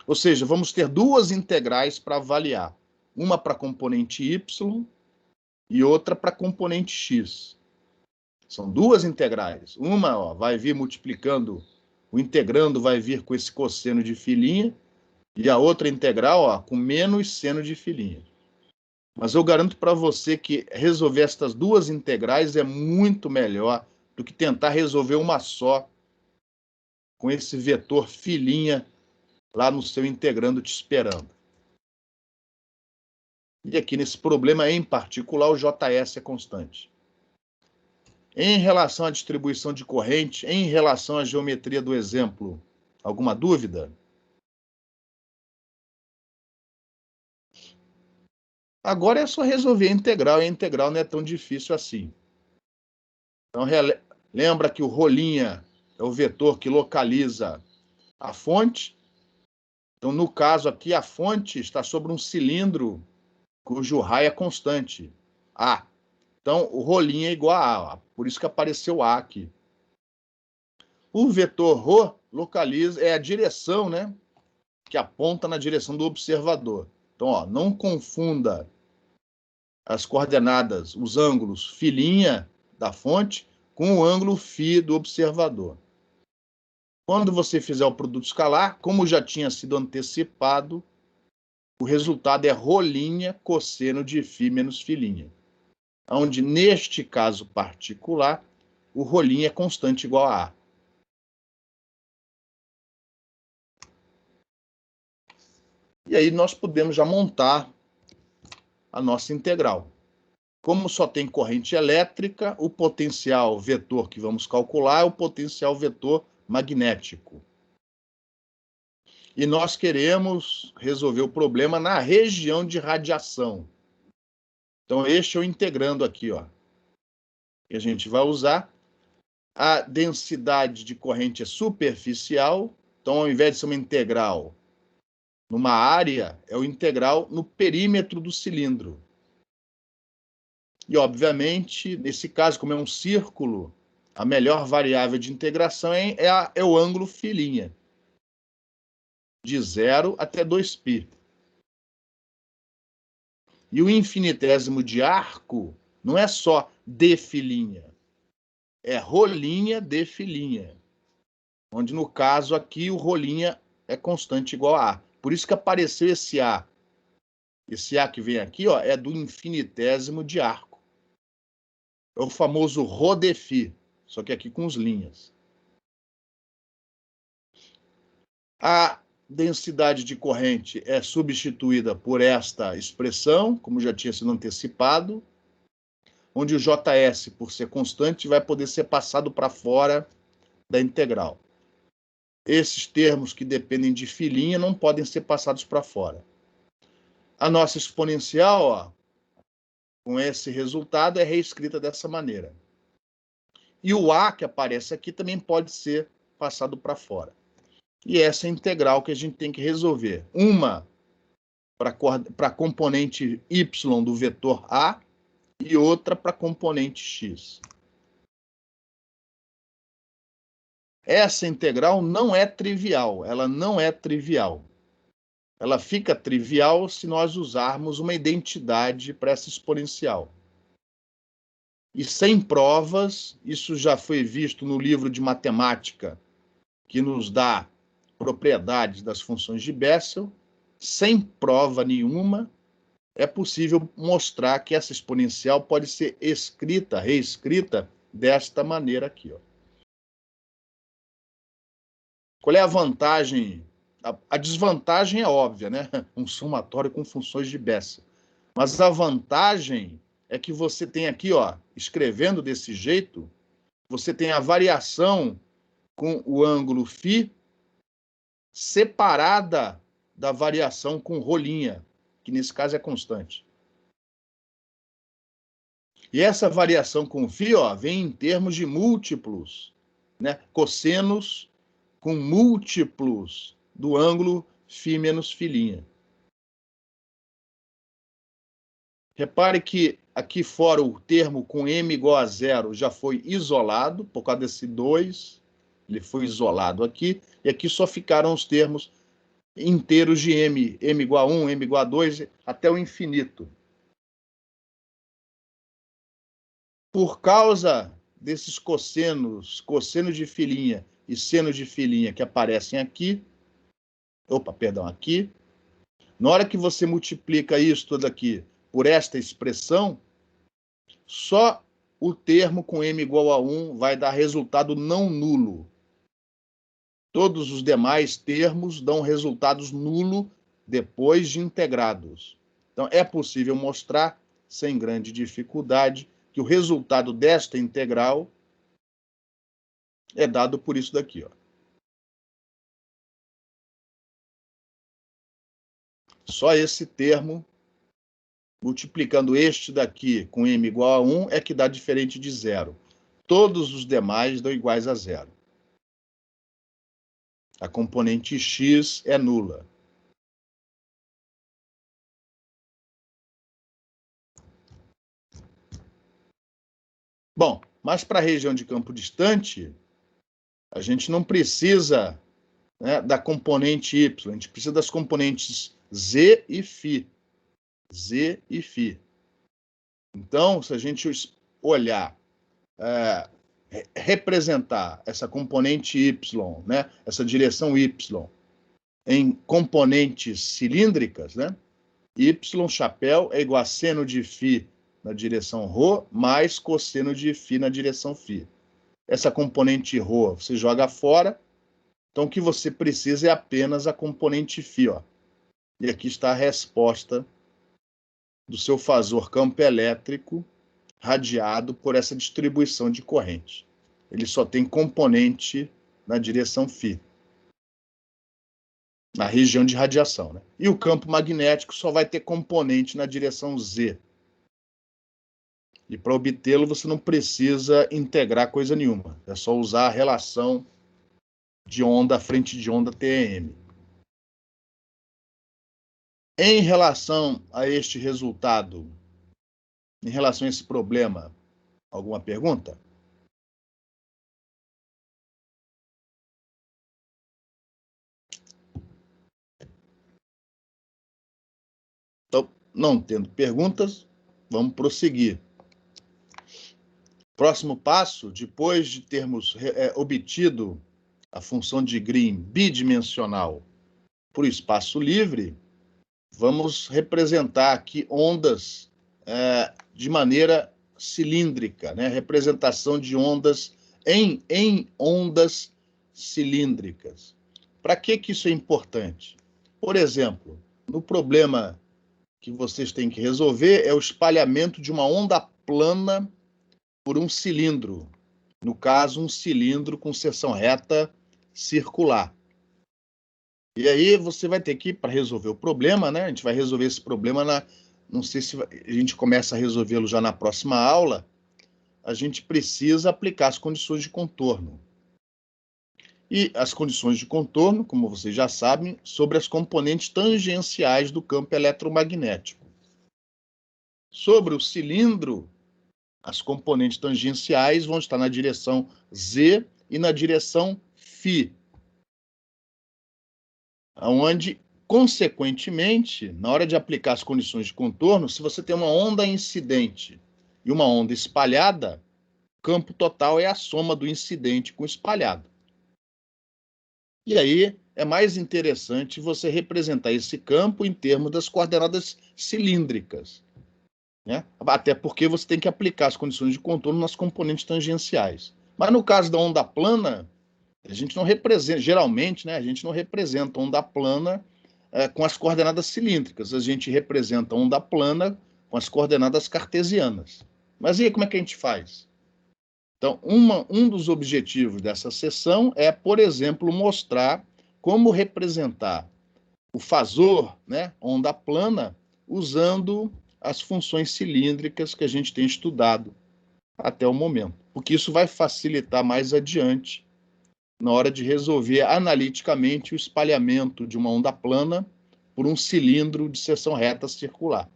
Ou seja, vamos ter duas integrais para avaliar. Uma para componente y e outra para componente x. São duas integrais. Uma, ó, vai vir multiplicando, o integrando vai vir com esse cosseno de φ', e a outra integral, ó, com menos seno de φ'. Mas eu garanto para você que resolver estas duas integrais é muito melhor do que tentar resolver uma só com esse vetor φ' lá no seu integrando te esperando. E aqui nesse problema em particular, o JS é constante. Em relação à distribuição de corrente, em relação à geometria do exemplo, alguma dúvida? Agora é só resolver a integral, e a integral não é tão difícil assim. Então, lembra que o rolinha é o vetor que localiza a fonte. Então, no caso aqui, a fonte está sobre um cilindro cujo raio é constante, A. Então, o rolinho é igual a A, por isso que apareceu A aqui. O vetor ρ localiza, é a direção, né, que aponta na direção do observador. Então, ó, não confunda as coordenadas, os ângulos φ' da fonte com o ângulo φ do observador. Quando você fizer o produto escalar, como já tinha sido antecipado, o resultado é rolinha cosseno de φ menos φ', onde, neste caso particular, o rolinho é constante igual a A. E aí nós podemos já montar a nossa integral. Como só tem corrente elétrica, o potencial vetor que vamos calcular é o potencial vetor magnético. E nós queremos resolver o problema na região de radiação. Então, este é o integrando aqui, ó. Que a gente vai usar. A densidade de corrente é superficial. Então, ao invés de ser uma integral numa área, é o integral no perímetro do cilindro. E, obviamente, nesse caso, como é um círculo, a melhor variável de integração é o ângulo φ', de 0 até 2π. E o infinitésimo de arco não é só d φ', é rolinha de φ', onde, no caso aqui, o rolinha é constante igual a A. Por isso que apareceu esse A. Esse A que vem aqui, ó, é do infinitésimo de arco. É o famoso ρ de φ, só que aqui com as linhas. A densidade de corrente é substituída por esta expressão, como já tinha sido antecipado, onde o JS, por ser constante, vai poder ser passado para fora da integral. Esses termos que dependem de φ' não podem ser passados para fora. A nossa exponencial, ó, com esse resultado, é reescrita dessa maneira. E o A que aparece aqui também pode ser passado para fora. E essa é a integral que a gente tem que resolver. Uma para a componente y do vetor A e outra para a componente x. Essa integral não é trivial, ela não é trivial. Ela fica trivial se nós usarmos uma identidade para essa exponencial. E sem provas, isso já foi visto no livro de matemática, que nos dá propriedades das funções de Bessel, sem prova nenhuma, é possível mostrar que essa exponencial pode ser escrita, reescrita desta maneira aqui, ó. Qual é a vantagem? A desvantagem é óbvia, né? Um somatório com funções de Bessel. Mas a vantagem é que você tem aqui, ó, escrevendo desse jeito, você tem a variação com o ângulo φ separada da variação com rolinha, que nesse caso é constante. E essa variação com φ, ó, vem em termos de múltiplos, né? Cossenos com múltiplos do ângulo φ menos φ'. Repare que aqui fora o termo com m igual a zero já foi isolado, por causa desse 2, ele foi isolado aqui, e aqui só ficaram os termos inteiros de m igual a 1, m igual a 2, até o infinito. Por causa desses cossenos, cosseno de filinha e seno de filinha que aparecem aqui, aqui, na hora que você multiplica isso tudo aqui por esta expressão, só o termo com m igual a 1 vai dar resultado não nulo. Todos os demais termos dão resultados nulo depois de integrados. Então, é possível mostrar, sem grande dificuldade, que o resultado desta integral é dado por isso daqui, ó. Só esse termo, multiplicando este daqui com m igual a 1, é que dá diferente de zero. Todos os demais dão iguais a zero. A componente x é nula. Bom, mas para a região de campo distante, a gente não precisa, né, da componente y, a gente precisa das componentes z e φ. Z e φ. Então, se a gente olhar, representar essa componente y, né, essa direção y, em componentes cilíndricas, né, y chapéu é igual a seno de φ na direção ρ, mais cosseno de φ na direção φ. Essa componente ρ você joga fora, então o que você precisa é apenas a componente φ, ó. E aqui está a resposta do seu fasor campo elétrico radiado por essa distribuição de corrente. Ele só tem componente na direção φ, na região de radiação, né? E o campo magnético só vai ter componente na direção z. E para obtê-lo, você não precisa integrar coisa nenhuma. É só usar a relação de onda, frente de onda TEM. Em relação a este resultado, em relação a esse problema, alguma pergunta? Então, não tendo perguntas, vamos prosseguir. Próximo passo, depois de termos obtido a função de Green bidimensional por espaço livre, vamos representar aqui ondas de maneira cilíndrica, né? Representação de ondas em ondas cilíndricas. Para que isso é importante? Por exemplo, no problema que vocês têm que resolver é o espalhamento de uma onda plana por um cilindro. No caso, um cilindro com seção reta circular. E aí você vai ter que, para resolver o problema, né? A gente vai resolver esse problema não sei se a gente começa a resolvê-lo já na próxima aula. A gente precisa aplicar as condições de contorno. E as condições de contorno, como vocês já sabem, sobre as componentes tangenciais do campo eletromagnético. Sobre o cilindro, as componentes tangenciais vão estar na direção z e na direção φ, onde, consequentemente, na hora de aplicar as condições de contorno, se você tem uma onda incidente e uma onda espalhada, o campo total é a soma do incidente com o espalhado. E aí é mais interessante você representar esse campo em termos das coordenadas cilíndricas, né? Até porque você tem que aplicar as condições de contorno nas componentes tangenciais. Mas no caso da onda plana, A gente não representa, geralmente, né, a gente não representa onda plana com as coordenadas cilíndricas, a gente representa onda plana com as coordenadas cartesianas. Mas e aí, como é que a gente faz? Então, um dos objetivos dessa sessão é, por exemplo, mostrar como representar o fasor, né, onda plana, usando as funções cilíndricas que a gente tem estudado até o momento. Porque isso vai facilitar mais adiante na hora de resolver analiticamente o espalhamento de uma onda plana por um cilindro de seção reta circular.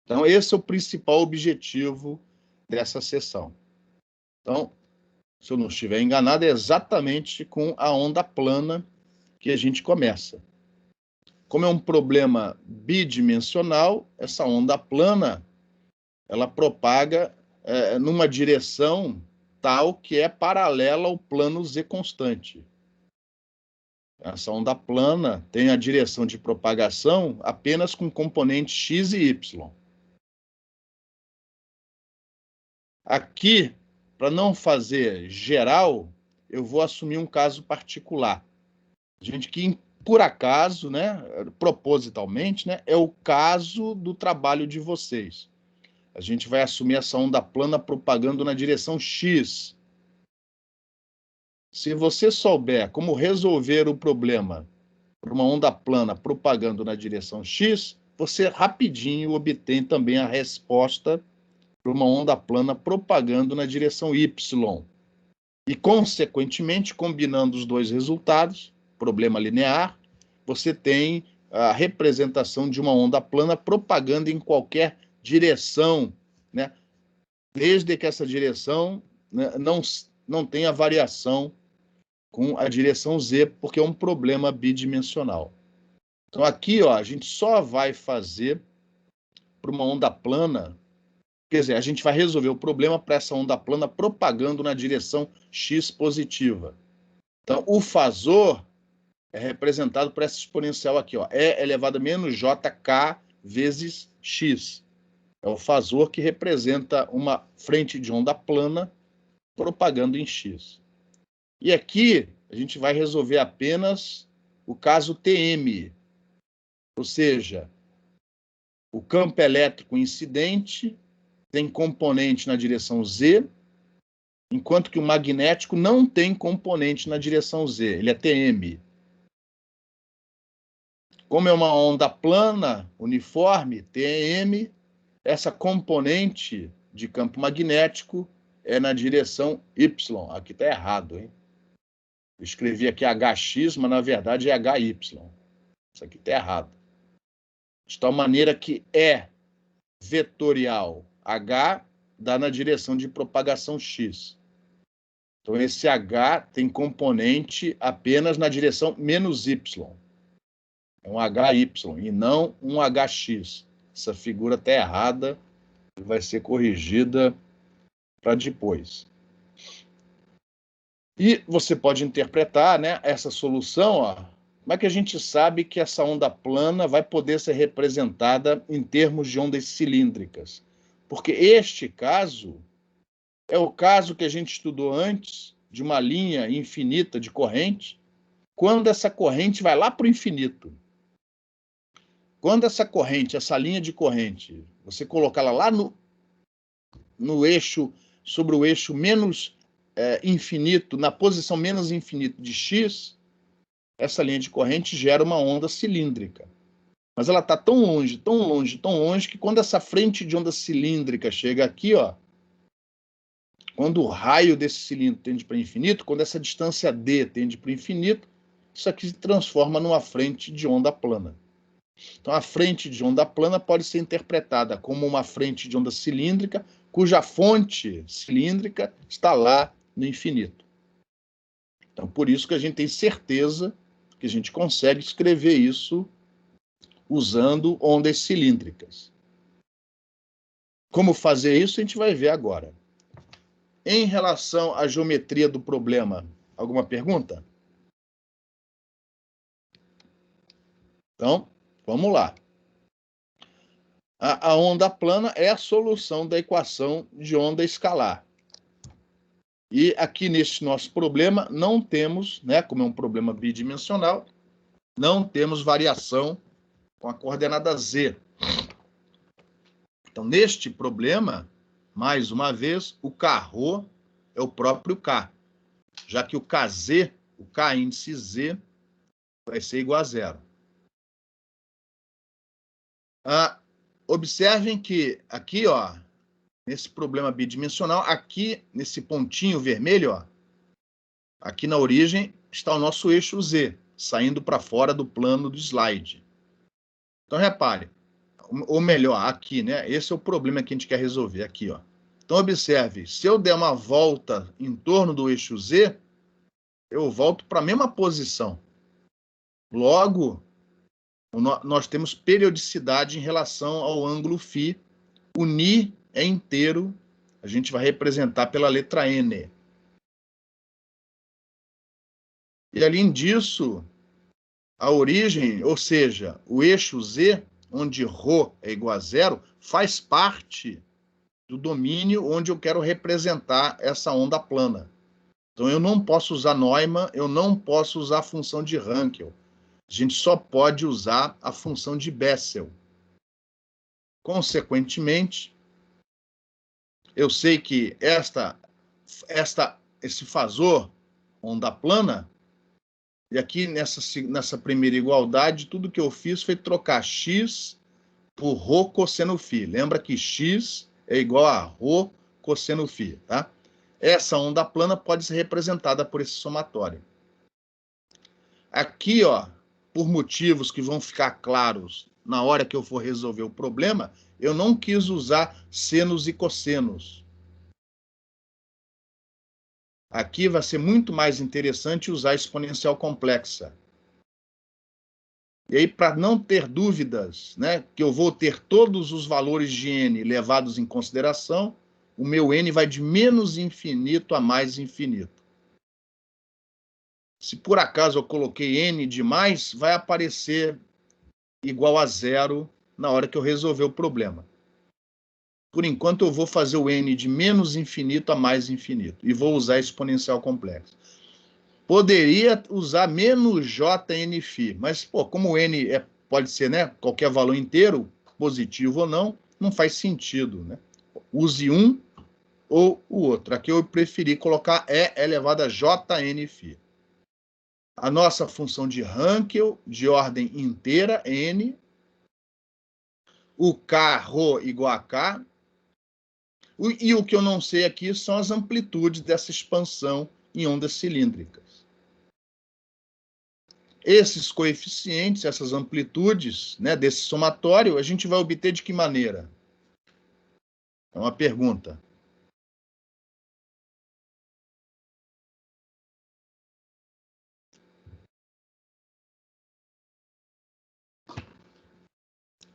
Então, esse é o principal objetivo dessa sessão. Então, se eu não estiver enganado, é exatamente com a onda plana que a gente começa. Como é um problema bidimensional, essa onda plana, ela propaga numa direção tal que é paralela ao plano z constante. Essa onda plana tem a direção de propagação apenas com componentes x e y. Aqui, para não fazer geral, eu vou assumir um caso particular. Gente que, por acaso, né, propositalmente, né, é o caso do trabalho de vocês. A gente vai assumir essa onda plana propagando na direção x. Se você souber como resolver o problema para uma onda plana propagando na direção x, você rapidinho obtém também a resposta para uma onda plana propagando na direção y. E, consequentemente, combinando os dois resultados, problema linear, você tem a representação de uma onda plana propagando em qualquer direção, né? Desde que essa direção, né, não tenha variação com a direção z, porque é um problema bidimensional. Então, aqui, ó, a gente só vai fazer para uma onda plana, quer dizer, a gente vai resolver o problema para essa onda plana propagando na direção x positiva. Então, o fasor é representado por essa exponencial aqui, ó, E elevado a menos jk vezes x. É o fasor que representa uma frente de onda plana propagando em x. E aqui a gente vai resolver apenas o caso TM, ou seja, o campo elétrico incidente tem componente na direção z, enquanto que o magnético não tem componente na direção z, ele é TM. Como é uma onda plana, uniforme, TM, essa componente de campo magnético é na direção y. Aqui está errado, hein? Eu escrevi aqui HX, mas na verdade é HY. Isso aqui está errado. De tal maneira que E vetorial H dá na direção de propagação X. Então, esse H tem componente apenas na direção menos Y. É um HY e não um HX. Essa figura está errada e vai ser corrigida para depois. E você pode interpretar, né, essa solução, ó, como é que a gente sabe que essa onda plana vai poder ser representada em termos de ondas cilíndricas? Porque este caso é o caso que a gente estudou antes de uma linha infinita de corrente, quando essa corrente vai lá para o infinito. Quando essa corrente, essa linha de corrente, você colocar ela lá no eixo, sobre o eixo menos infinito, na posição menos infinito de x, essa linha de corrente gera uma onda cilíndrica. Mas ela está tão longe, tão longe, tão longe, que quando essa frente de onda cilíndrica chega aqui, ó, quando o raio desse cilindro tende para o infinito, quando essa distância d tende para o infinito, isso aqui se transforma numa frente de onda plana. Então, a frente de onda plana pode ser interpretada como uma frente de onda cilíndrica, cuja fonte cilíndrica está lá no infinito. Então, por isso que a gente tem certeza que a gente consegue escrever isso usando ondas cilíndricas. Como fazer isso, a gente vai ver agora. Em relação à geometria do problema, alguma pergunta? Então, vamos lá. A onda plana é a solução da equação de onda escalar. E aqui neste nosso problema não temos, né, como é um problema bidimensional, não temos variação com a coordenada z. Então, neste problema, mais uma vez, o K-ρ é o próprio K, já que o Kz, o K índice Z, vai ser igual a zero. Observem que aqui, ó, nesse problema bidimensional, aqui nesse pontinho vermelho, ó, aqui na origem está o nosso eixo Z, saindo para fora do plano do slide. Então, repare, ou melhor, aqui, né? Esse é o problema que a gente quer resolver aqui, ó. Então, observe, se eu der uma volta em torno do eixo Z, eu volto para a mesma posição. Logo, nós temos periodicidade em relação ao ângulo φ. O Ni é inteiro, a gente vai representar pela letra N. E, além disso, a origem, ou seja, o eixo Z, onde ρ é igual a zero, faz parte do domínio onde eu quero representar essa onda plana. Então, eu não posso usar Neumann, eu não posso usar a função de Hankel. A gente só pode usar a função de Bessel. Consequentemente, eu sei que esse fasor, onda plana, e aqui nessa primeira igualdade, tudo que eu fiz foi trocar x por ρ cosseno φ. Lembra que x é igual a ρ cosseno φ, tá? Essa onda plana pode ser representada por esse somatório. Aqui, ó, por motivos que vão ficar claros na hora que eu for resolver o problema, eu não quis usar senos e cossenos. Aqui vai ser muito mais interessante usar exponencial complexa. E aí, para não ter dúvidas, né, que eu vou ter todos os valores de n levados em consideração, o meu n vai de menos infinito a mais infinito. Se por acaso eu coloquei n demais, vai aparecer igual a zero na hora que eu resolver o problema. Por enquanto, eu vou fazer o n de menos infinito a mais infinito e vou usar exponencial complexa. Poderia usar menos jnφ, mas, pô, como o n pode ser, né, qualquer valor inteiro, positivo ou não, não faz sentido, né? Use um ou o outro. Aqui eu preferi colocar e elevado a jnφ. A nossa função de Hankel, de ordem inteira, n, o k, ρ igual a k, e o que eu não sei aqui são as amplitudes dessa expansão em ondas cilíndricas. Esses coeficientes, essas amplitudes, né, desse somatório, a gente vai obter de que maneira? É uma pergunta.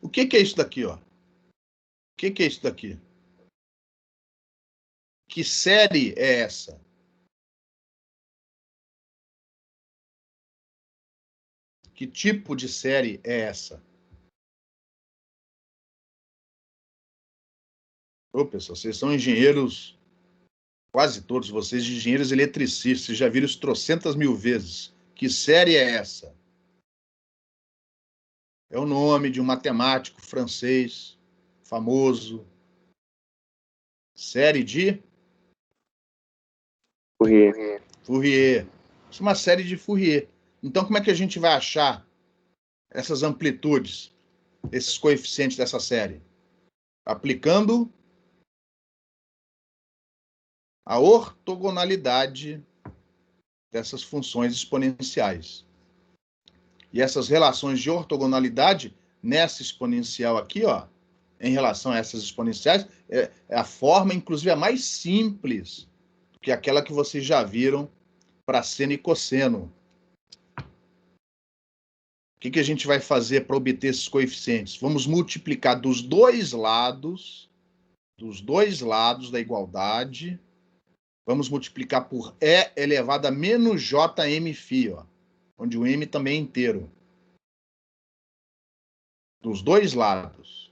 O que é isso daqui, ó? O que é isso daqui? Que série é essa? Que tipo de série é essa? Ô, pessoal, vocês são engenheiros, quase todos vocês, engenheiros eletricistas, vocês já viram isso trocentas mil vezes. Que série é essa? É o nome de um matemático francês famoso. Série de Fourier. Fourier. Isso é uma série de Fourier. Então, como é que a gente vai achar essas amplitudes, esses coeficientes dessa série? Aplicando a ortogonalidade dessas funções exponenciais. E essas relações de ortogonalidade nessa exponencial aqui, ó, em relação a essas exponenciais, é a forma, inclusive, a mais simples que aquela que vocês já viram para seno e cosseno. O que a gente vai fazer para obter esses coeficientes? Vamos multiplicar dos dois lados da igualdade, vamos multiplicar por e elevado a menos jmφ, ó, onde o m também é inteiro. Dos dois lados.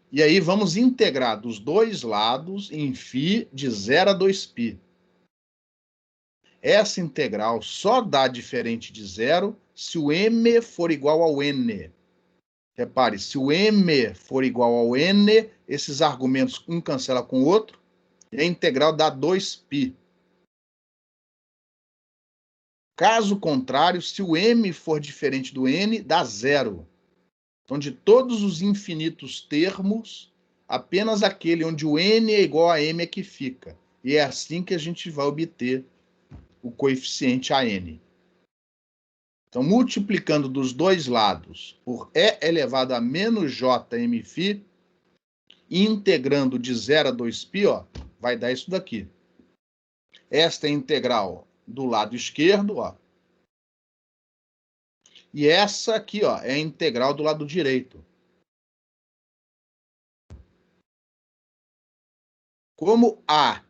E aí vamos integrar dos dois lados em φ de 0 a 2π. Essa integral só dá diferente de zero se o m for igual ao n. Repare, se o m for igual ao n, esses argumentos um cancela com o outro, e a integral dá 2π. Caso contrário, se o m for diferente do n, dá zero. Então, de todos os infinitos termos, apenas aquele onde o n é igual a m é que fica. E é assim que a gente vai obter o coeficiente AN. Então, multiplicando dos dois lados por e elevado a menos jmφ, e integrando de 0 a 2π, ó, vai dar isso daqui. Esta é a integral do lado esquerdo, ó. E essa aqui, ó, é a integral do lado direito. Como A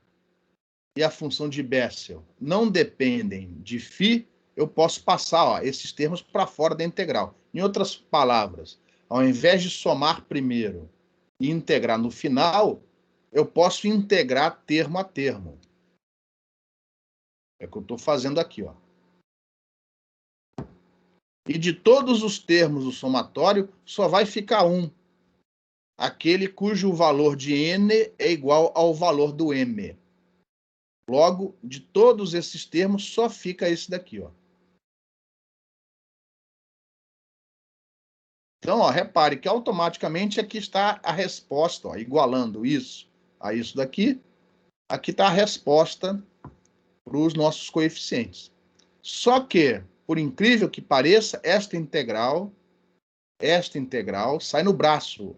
e a função de Bessel não dependem de φ, eu posso passar, ó, esses termos para fora da integral. Em outras palavras, ao invés de somar primeiro e integrar no final, eu posso integrar termo a termo. É o que eu estou fazendo aqui, ó. E de todos os termos do somatório, só vai ficar um. Aquele cujo valor de n é igual ao valor do m. Logo, de todos esses termos, só fica esse daqui, ó. Então, ó, repare que automaticamente aqui está a resposta, ó, igualando isso a isso daqui. Aqui está a resposta para os nossos coeficientes. Só que, por incrível que pareça, esta integral sai no braço.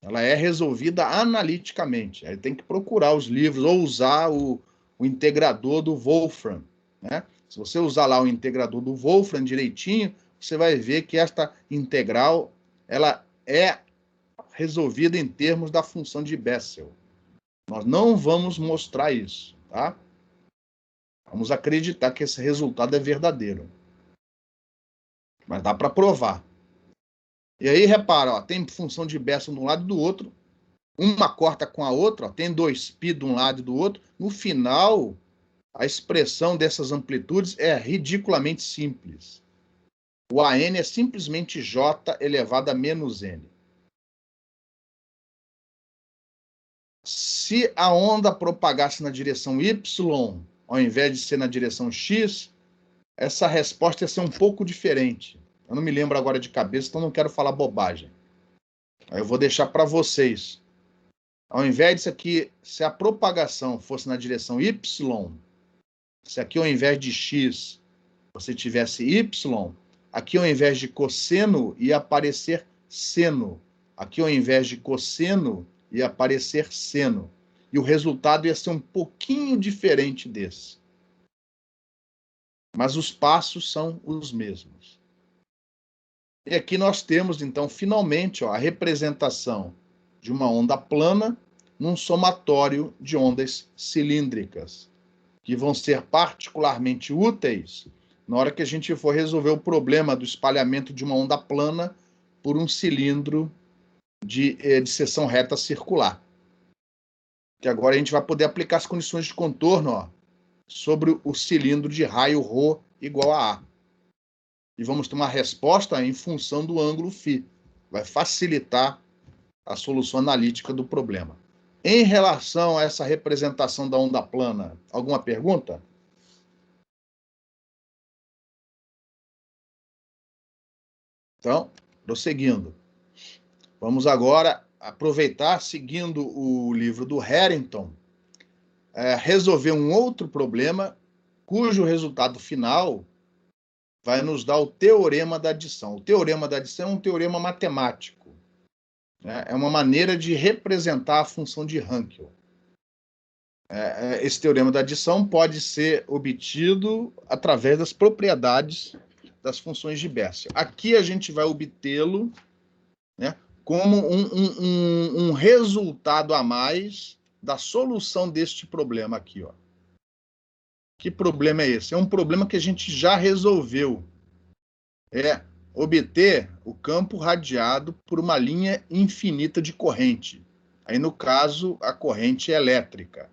Ela é resolvida analiticamente. Aí tem que procurar os livros ou usar o integrador do Wolfram, né? Se você usar lá o integrador do Wolfram direitinho, você vai ver que esta integral ela é resolvida em termos da função de Bessel. Nós não vamos mostrar isso, tá? Vamos acreditar que esse resultado é verdadeiro. Mas dá para provar. E aí, repara, ó, tem função de Bessel de um lado e do outro. Uma corta com a outra, ó, tem 2π de um lado e do outro. No final, a expressão dessas amplitudes é ridiculamente simples. O AN é simplesmente J elevado a menos N. Se a onda propagasse na direção Y, ao invés de ser na direção X, essa resposta ia ser um pouco diferente. Eu não me lembro agora de cabeça, então não quero falar bobagem. Aí eu vou deixar para vocês. Ao invés disso aqui, se a propagação fosse na direção Y, se aqui ao invés de X você tivesse Y, aqui ao invés de cosseno ia aparecer seno. Aqui ao invés de cosseno ia aparecer seno. E o resultado ia ser um pouquinho diferente desse. Mas os passos são os mesmos. E aqui nós temos, então, finalmente, ó, a representação de uma onda plana num somatório de ondas cilíndricas, que vão ser particularmente úteis na hora que a gente for resolver o problema do espalhamento de uma onda plana por um cilindro de seção reta circular. Que agora a gente vai poder aplicar as condições de contorno, ó, sobre o cilindro de raio ρ igual a A. E vamos ter uma resposta em função do ângulo φ. Vai facilitar a solução analítica do problema. Em relação a essa representação da onda plana, alguma pergunta? Então, prosseguindo. Vamos agora aproveitar, seguindo o livro do Harrington, resolver um outro problema cujo resultado final vai nos dar o teorema da adição. O teorema da adição é um teorema matemático, né? É uma maneira de representar a função de Hankel. Esse teorema da adição pode ser obtido através das propriedades das funções de Bessel. Aqui a gente vai obtê-lo, né, como um resultado a mais da solução deste problema aqui, ó. Que problema é esse? É um problema que a gente já resolveu. É obter o campo radiado por uma linha infinita de corrente. Aí, no caso, a corrente é elétrica.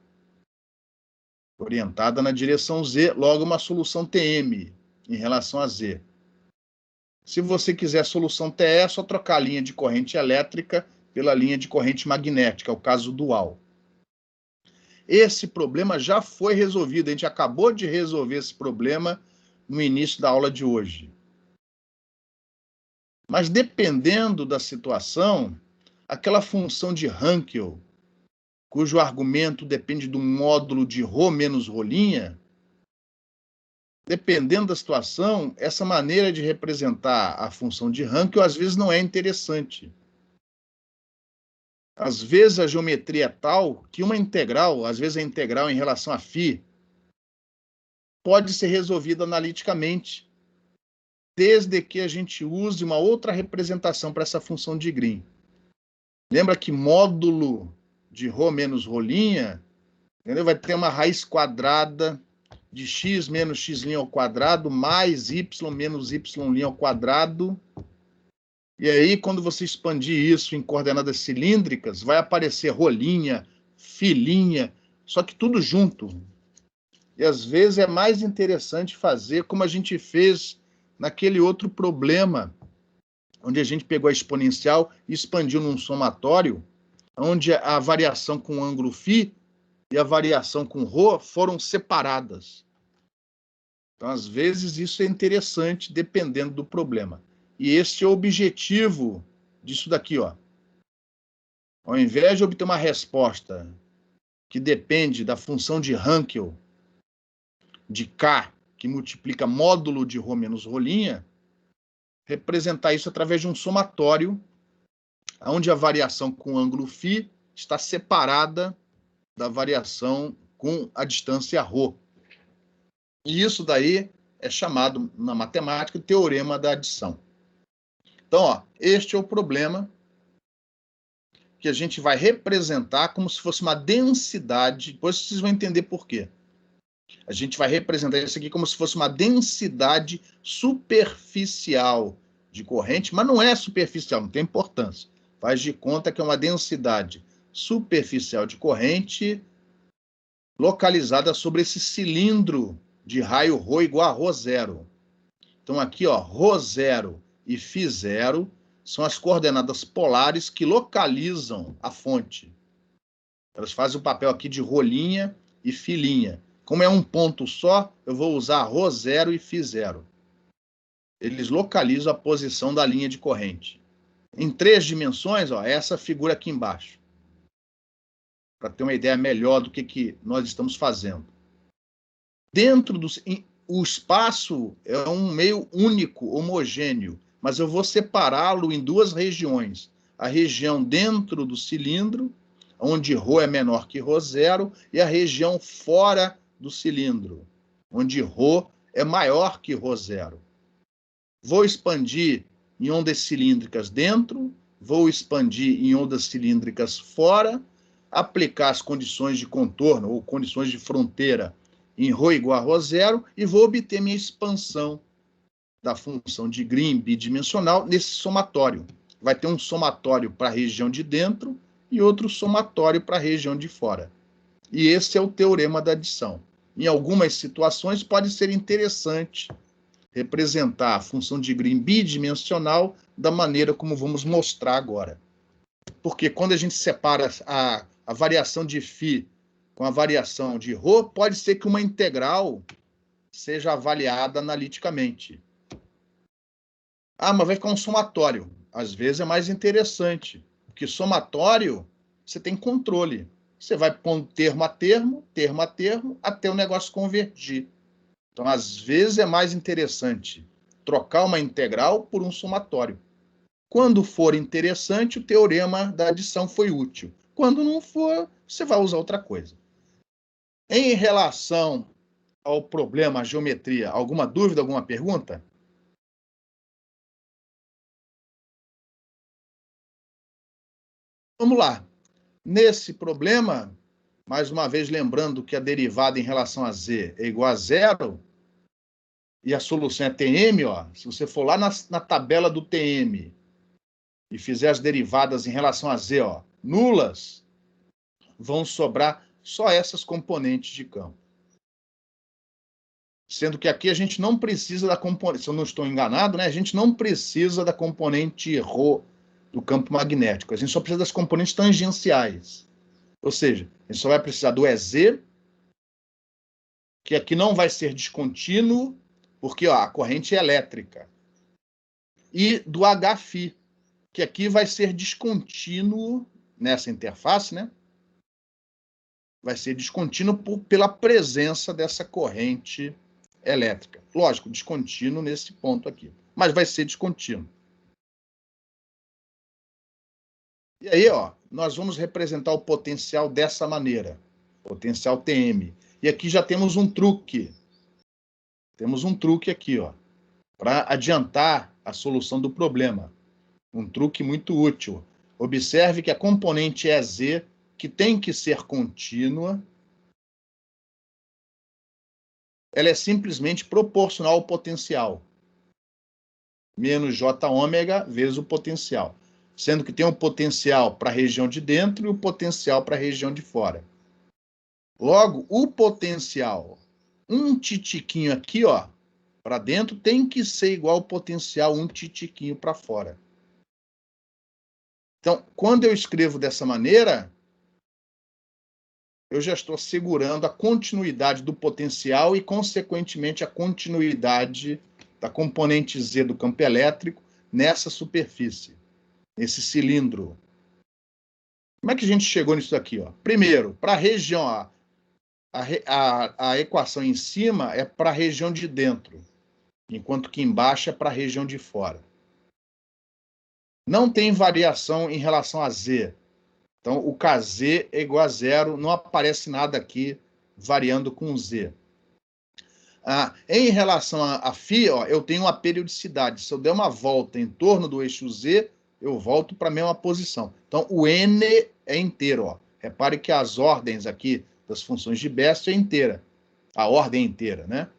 orientada na direção Z, logo uma solução TM em relação a Z. Se você quiser a solução TE, é só trocar a linha de corrente elétrica pela linha de corrente magnética, é o caso dual. Esse problema já foi resolvido, a gente acabou de resolver esse problema no início da aula de hoje. Mas dependendo da situação, aquela função de Hankel, cujo argumento depende do módulo de ρ menos ρ', dependendo da situação, essa maneira de representar a função de Hankel às vezes não é interessante. Às vezes a geometria é tal que uma integral, às vezes a integral em relação a φ, pode ser resolvida analiticamente, desde que a gente use uma outra representação para essa função de Green. Lembra que módulo de ρ menos ρ', entendeu? Vai ter uma raiz quadrada de x menos x' ao quadrado mais y menos y' ao quadrado. E aí, quando você expandir isso em coordenadas cilíndricas, vai aparecer rolinha, filinha, só que tudo junto. E às vezes é mais interessante fazer como a gente fez naquele outro problema, onde a gente pegou a exponencial e expandiu num somatório, onde a variação com ângulo φ e a variação com ρ foram separadas. Então, às vezes, isso é interessante, dependendo do problema. E esse é o objetivo disso daqui, ó. Ao invés de obter uma resposta que depende da função de Hankel de K, que multiplica módulo de ρ menos ρ', representar isso através de um somatório, onde a variação com ângulo φ está separada da variação com a distância ρ. E isso daí é chamado, na matemática, de teorema da adição. Então, ó, este é o problema que a gente vai representar como se fosse uma densidade. Depois vocês vão entender por quê. A gente vai representar isso aqui como se fosse uma densidade superficial de corrente, mas não é superficial, não tem importância. Faz de conta que é uma densidade superficial de corrente localizada sobre esse cilindro de raio ρ igual a ρ0. Então, aqui, ó, ρ0 e φ0 são as coordenadas polares que localizam a fonte. Elas fazem o papel aqui de rolinha e filinha. Como é um ponto só, eu vou usar ρ0 e φ0. Eles localizam a posição da linha de corrente. Em 3 dimensões, ó, essa figura aqui embaixo. Para ter uma ideia melhor do que nós estamos fazendo. Dentro do... O espaço é um meio único, homogêneo, mas eu vou separá-lo em 2 regiões. A região dentro do cilindro, onde ρ é menor que ρ0, e a região fora do cilindro, onde ρ é maior que ρ0. Vou expandir em ondas cilíndricas dentro, vou expandir em ondas cilíndricas fora, aplicar as condições de contorno ou condições de fronteira em ρ igual a ρ0 e vou obter minha expansão da função de Green bidimensional nesse somatório. Vai ter um somatório para a região de dentro e outro somatório para a região de fora. E esse é o teorema da adição. Em algumas situações pode ser interessante representar a função de Green bidimensional da maneira como vamos mostrar agora. Porque quando a gente separa a variação de φ com a variação de ρ, pode ser que uma integral seja avaliada analiticamente. Ah, mas vai ficar um somatório. Às vezes é mais interessante, porque somatório você tem controle. Você vai pondo termo a termo, até o negócio convergir. Então, às vezes é mais interessante trocar uma integral por um somatório. Quando for interessante, o teorema da adição foi útil. Quando não for, você vai usar outra coisa. Em relação ao problema, a geometria, alguma dúvida, alguma pergunta? Vamos lá. Nesse problema, mais uma vez lembrando que a derivada em relação a z é igual a 0, e a solução é TM, ó, se você for lá na tabela do TM e fizer as derivadas em relação a z, ó, nulas, vão sobrar só essas componentes de campo. Sendo que aqui a gente não precisa da componente, se eu não estou enganado, né? A gente não precisa da componente ρ do campo magnético. A gente só precisa das componentes tangenciais. Ou seja, a gente só vai precisar do EZ, que aqui não vai ser descontínuo, porque ó, a corrente é elétrica. E do Hφ, que aqui vai ser descontínuo nessa interface, né? Vai ser descontínuo pela presença dessa corrente elétrica. Lógico, descontínuo nesse ponto aqui, mas vai ser descontínuo. E aí, ó, nós vamos representar o potencial dessa maneira, potencial TM. E aqui já temos um truque. Temos um truque aqui, ó, para adiantar a solução do problema. Um truque muito útil. Observe que a componente EZ, que tem que ser contínua, ela é simplesmente proporcional ao potencial. Menos J ômega vezes o potencial. Sendo que tem um potencial para a região de dentro e o potencial para a região de fora. Logo, o potencial, um titiquinho aqui, ó, para dentro, tem que ser igual ao potencial um titiquinho para fora. Então, quando eu escrevo dessa maneira, eu já estou assegurando a continuidade do potencial e, consequentemente, a continuidade da componente Z do campo elétrico nessa superfície, nesse cilindro. Como é que a gente chegou nisso aqui? Ó? Primeiro, para a região, a equação em cima é para a região de dentro, enquanto que embaixo é para a região de fora. Não tem variação em relação a Z. Então, o Kz é igual a zero, não aparece nada aqui variando com Z. Em relação a φ, ó, eu tenho uma periodicidade. Se eu der uma volta em torno do eixo Z, eu volto para a mesma posição. Então, o N é inteiro. Ó. Repare que as ordens aqui das funções de Best é inteira. A ordem é inteira, né?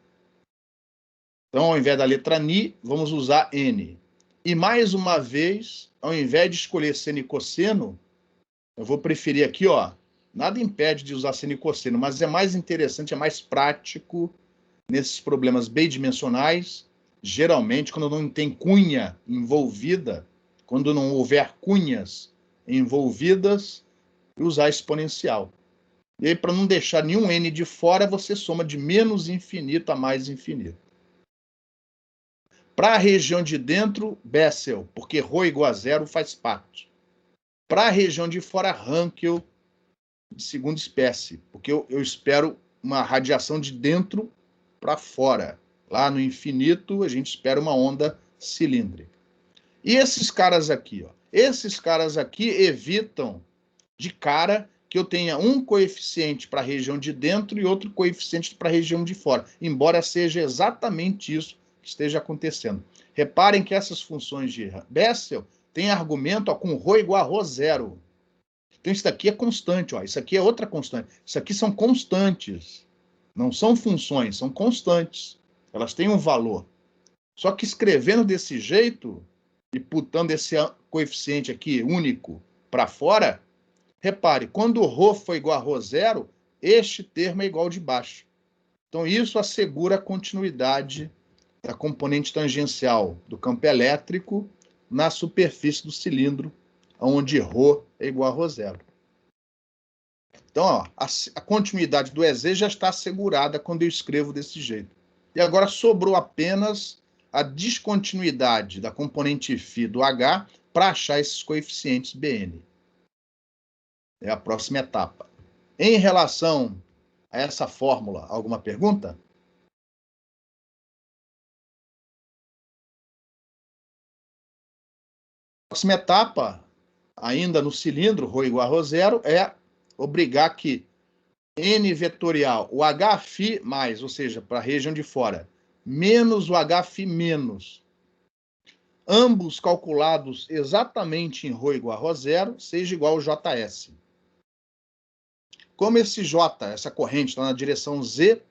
Então, ao invés da letra Ni, vamos usar N. E, mais uma vez, ao invés de escolher seno e cosseno, eu vou preferir aqui, ó, nada impede de usar seno e cosseno, mas é mais interessante, é mais prático nesses problemas bidimensionais, geralmente quando não tem cunha envolvida, quando não houver cunhas envolvidas, usar exponencial. E aí, para não deixar nenhum n de fora, você soma de menos infinito a mais infinito. Para a região de dentro, Bessel, porque ρ igual a zero faz parte. Para a região de fora, Hankel, de segunda espécie, porque eu espero uma radiação de dentro para fora. Lá no infinito, a gente espera uma onda cilíndrica. E esses caras aqui, ó, esses caras aqui evitam de cara que eu tenha um coeficiente para a região de dentro e outro coeficiente para a região de fora, embora seja exatamente isso que esteja acontecendo. Reparem que essas funções de Bessel têm argumento ó, com ρ igual a ρ zero. Então, isso daqui é constante, ó. Isso aqui é outra constante. Isso aqui são constantes. Não são funções, são constantes. Elas têm um valor. Só que escrevendo desse jeito e putando esse coeficiente aqui único para fora, repare, quando o ρ for igual a ρ zero, este termo é igual ao de baixo. Então, isso assegura a continuidade da componente tangencial do campo elétrico na superfície do cilindro, onde ρ é igual a ρ zero. Então, ó, a continuidade do EZ já está assegurada quando eu escrevo desse jeito. E agora sobrou apenas a descontinuidade da componente φ do H para achar esses coeficientes Bn. É a próxima etapa. Em relação a essa fórmula, alguma pergunta? A próxima etapa, ainda no cilindro, ρ igual a ρ zero, é obrigar que N vetorial, o Hφ mais, ou seja, para a região de fora, menos o Hφ menos, ambos calculados exatamente em ρ igual a ρ zero, seja igual ao JS. Como esse J, essa corrente, está na direção Z,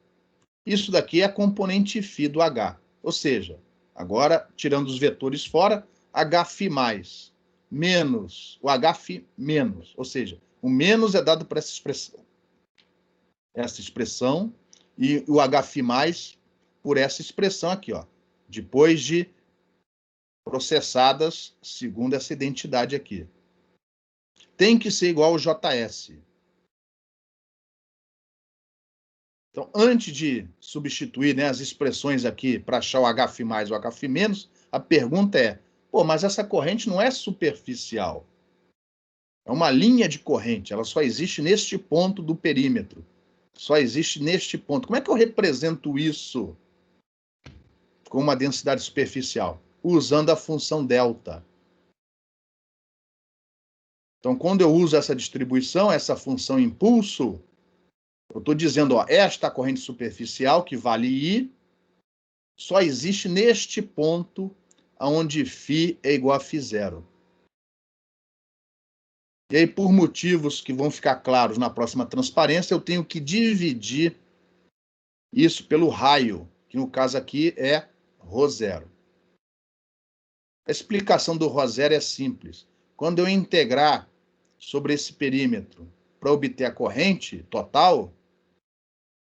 isso daqui é a componente φ do H. Ou seja, agora, tirando os vetores fora, Hφ mais, menos o Hφ menos. Ou seja, o menos é dado por essa expressão, e o Hφ mais por essa expressão aqui, ó, depois de processadas segundo essa identidade aqui. Tem que ser igual ao JS. Então, antes de substituir, né, as expressões aqui para achar o HF mais ou HF menos, a pergunta é, pô, mas essa corrente não é superficial. É uma linha de corrente, ela só existe neste ponto do perímetro. Só existe neste ponto. Como é que eu represento isso com uma densidade superficial? Usando a função delta. Então, quando eu uso essa distribuição, essa função impulso, eu estou dizendo, ó, esta corrente superficial, que vale I, só existe neste ponto onde φ é igual a φ0. E aí, por motivos que vão ficar claros na próxima transparência, eu tenho que dividir isso pelo raio, que no caso aqui é ρ0. A explicação do ρ0 é simples. Quando eu integrar sobre esse perímetro para obter a corrente total,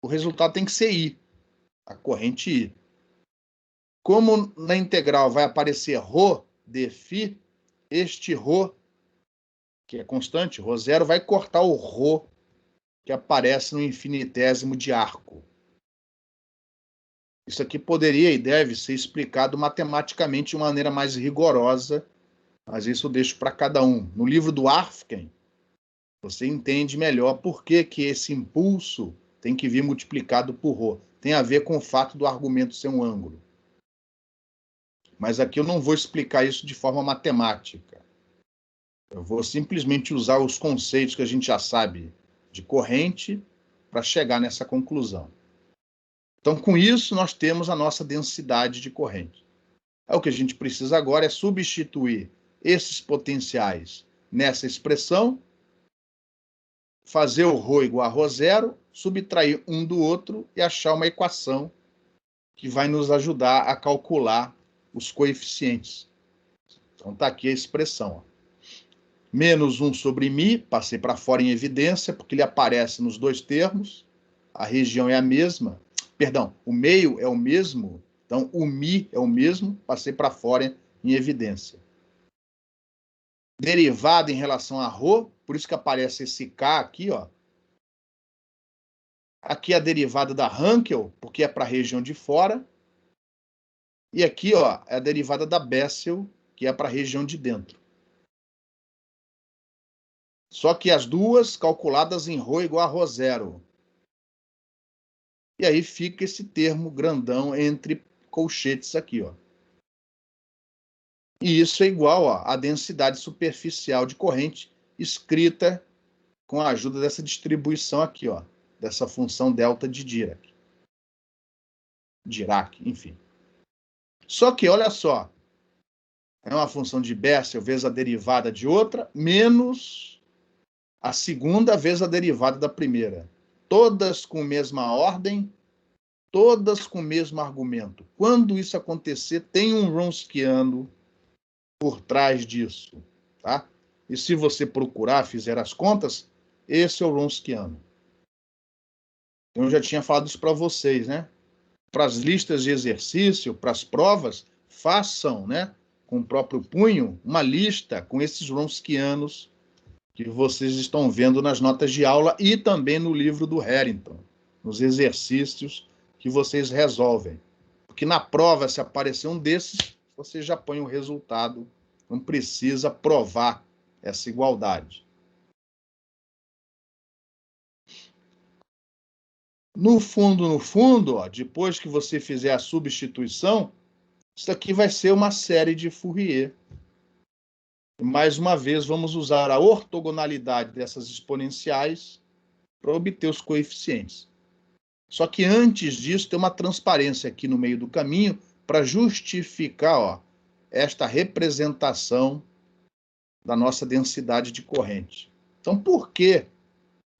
o resultado tem que ser I, a corrente I. Como na integral vai aparecer ρ de φ, este ρ, que é constante, ρ0, vai cortar o ρ que aparece no infinitésimo de arco. Isso aqui poderia e deve ser explicado matematicamente de uma maneira mais rigorosa, mas isso eu deixo para cada um. No livro do Arfken, você entende melhor por que esse impulso tem que vir multiplicado por ρ. Tem a ver com o fato do argumento ser um ângulo. Mas aqui eu não vou explicar isso de forma matemática. Eu vou simplesmente usar os conceitos que a gente já sabe de corrente para chegar nessa conclusão. Então, com isso, nós temos a nossa densidade de corrente. O que a gente precisa agora é substituir esses potenciais nessa expressão, fazer o ρ igual a ρ0, subtrair um do outro e achar uma equação que vai nos ajudar a calcular os coeficientes. Então, está aqui a expressão. Ó. Menos 1 sobre μ, passei para fora em evidência, porque ele aparece nos dois termos. A região é a mesma. Perdão, o meio é o mesmo. Então, o μ é o mesmo, passei para fora em evidência. Derivada em relação a ρ, por isso que aparece esse K aqui, ó. Aqui é a derivada da Hankel, porque é para a região de fora. E aqui, ó, é a derivada da Bessel, que é para a região de dentro. Só que as duas calculadas em ρ igual a ρ0. E aí fica esse termo grandão entre colchetes aqui, ó. E isso é igual, ó, à densidade superficial de corrente escrita com a ajuda dessa distribuição aqui, ó, dessa função delta de Dirac. Dirac, enfim. Só que, olha só, é uma função de Bessel vezes a derivada de outra, menos a segunda vezes a derivada da primeira. Todas com mesma ordem, todas com o mesmo argumento. Quando isso acontecer, tem um Wronskiano por trás disso, tá? E se você procurar, fizer as contas, esse é o Wronskiano. Eu já tinha falado isso para vocês, né? Para as listas de exercício, para as provas, façam, né, com o próprio punho, uma lista com esses Wronskianos que vocês estão vendo nas notas de aula e também no livro do Harrington, nos exercícios que vocês resolvem. Porque na prova, se aparecer um desses, você já põe o resultado, não precisa provar essa igualdade. No fundo, ó, depois que você fizer a substituição, isso aqui vai ser uma série de Fourier. E mais uma vez, vamos usar a ortogonalidade dessas exponenciais para obter os coeficientes. Só que antes disso, tem uma transparência aqui no meio do caminho para justificar, ó, esta representação da nossa densidade de corrente. Então, por que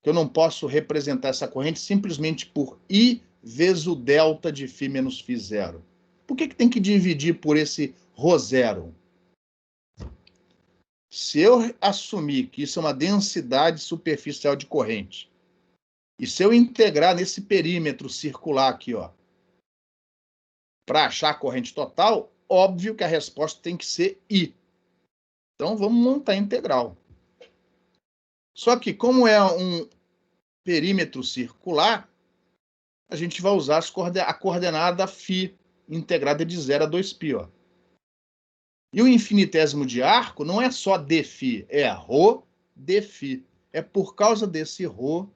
eu não posso representar essa corrente simplesmente por I vezes o delta de φ menos φ0? Por que tem que dividir por esse ρ0? Se eu assumir que isso é uma densidade superficial de corrente, e se eu integrar nesse perímetro circular aqui, ó, Para achar a corrente total, óbvio que a resposta tem que ser I. Então, vamos montar a integral. Só que, como é um perímetro circular, a gente vai usar a coordenada φ, integrada de 0 a 2π. Ó. E o infinitésimo de arco não é só dφ, é ρ dφ. É por causa desse ρ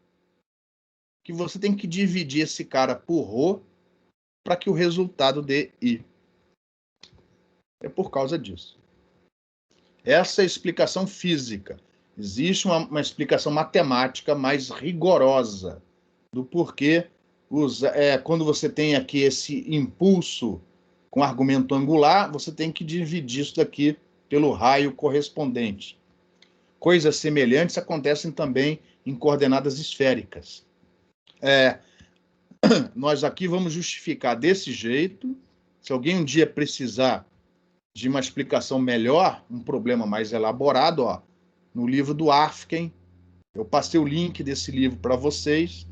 que você tem que dividir esse cara por ρ para que o resultado dê I. É por causa disso. Essa é a explicação física. Existe uma explicação matemática mais rigorosa do porquê quando você tem aqui esse impulso com argumento angular, você tem que dividir isso daqui pelo raio correspondente. Coisas semelhantes acontecem também em coordenadas esféricas. Nós aqui vamos justificar desse jeito. Se alguém um dia precisar de uma explicação melhor, um problema mais elaborado, ó, no livro do Afken, eu passei o link desse livro para vocês.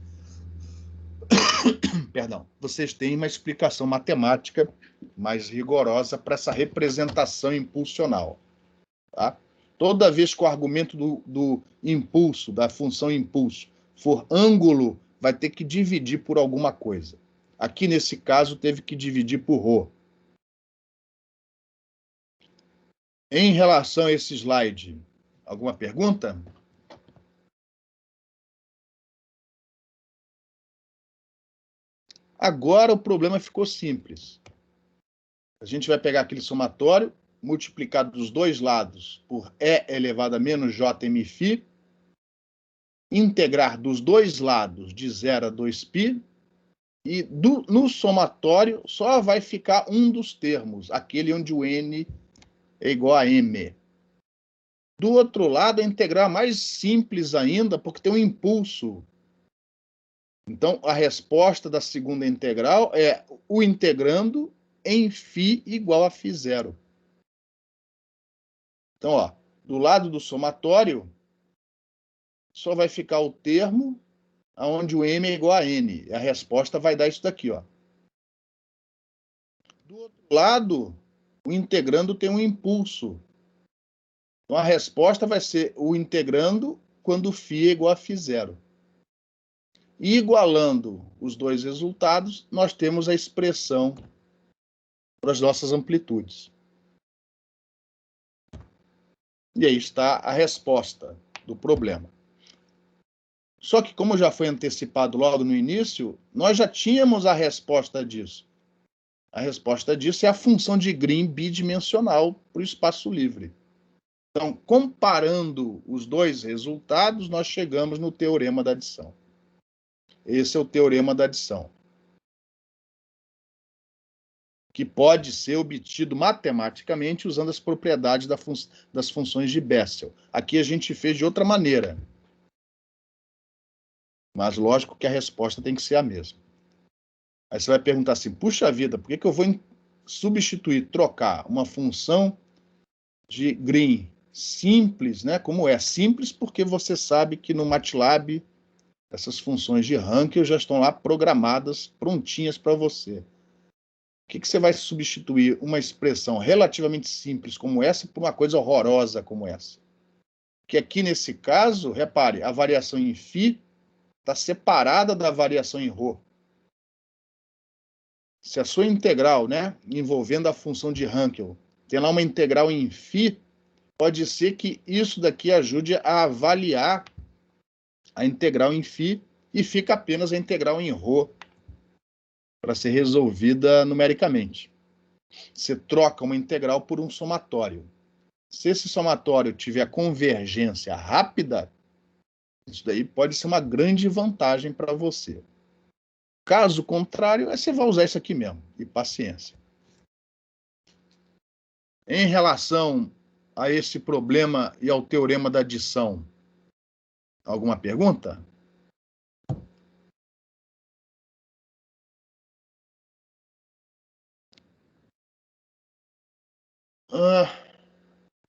Perdão, vocês têm uma explicação matemática mais rigorosa para essa representação impulsional. Tá? Toda vez que o argumento do impulso, da função impulso, for ângulo, vai ter que dividir por alguma coisa. Aqui, nesse caso, teve que dividir por ρ. Em relação a esse slide, alguma pergunta? Agora o problema ficou simples. A gente vai pegar aquele somatório, multiplicar dos dois lados por E elevado a menos jmφ, integrar dos dois lados de 0 a 2π, e no somatório só vai ficar um dos termos, aquele onde o n é igual a m. Do outro lado, a integral é mais simples ainda, porque tem um impulso. Então, a resposta da segunda integral é o integrando em φ igual a φ0. Então, ó, do lado do somatório, só vai ficar o termo onde o m é igual a n. A resposta vai dar isso daqui, ó. Do outro lado, o integrando tem um impulso. Então, a resposta vai ser o integrando quando φ é igual a φ0. E igualando os dois resultados, nós temos a expressão para as nossas amplitudes. E aí está a resposta do problema. Só que, como já foi antecipado logo no início, nós já tínhamos a resposta disso. A resposta disso é a função de Green bidimensional para o espaço livre. Então, comparando os dois resultados, nós chegamos no teorema da adição. Esse é o teorema da adição, que pode ser obtido matematicamente usando as propriedades das funções de Bessel. Aqui a gente fez de outra maneira. Mas lógico que a resposta tem que ser a mesma. Aí você vai perguntar assim, puxa vida, por que eu vou substituir, trocar uma função de Green simples, né? Como é simples, porque você sabe que no MATLAB essas funções de Hankel já estão lá programadas, prontinhas para você. O que você vai substituir uma expressão relativamente simples como essa por uma coisa horrorosa como essa? Que aqui, nesse caso, repare, a variação em φ está separada da variação em ρ. Se a sua integral, né, envolvendo a função de Hankel, tem lá uma integral em φ, pode ser que isso daqui ajude a avaliar a integral em φ e fica apenas a integral em ρ para ser resolvida numericamente. Você troca uma integral por um somatório. Se esse somatório tiver convergência rápida, isso daí pode ser uma grande vantagem para você. Caso contrário, você vai usar isso aqui mesmo, e paciência. Em relação a esse problema e ao teorema da adição, alguma pergunta?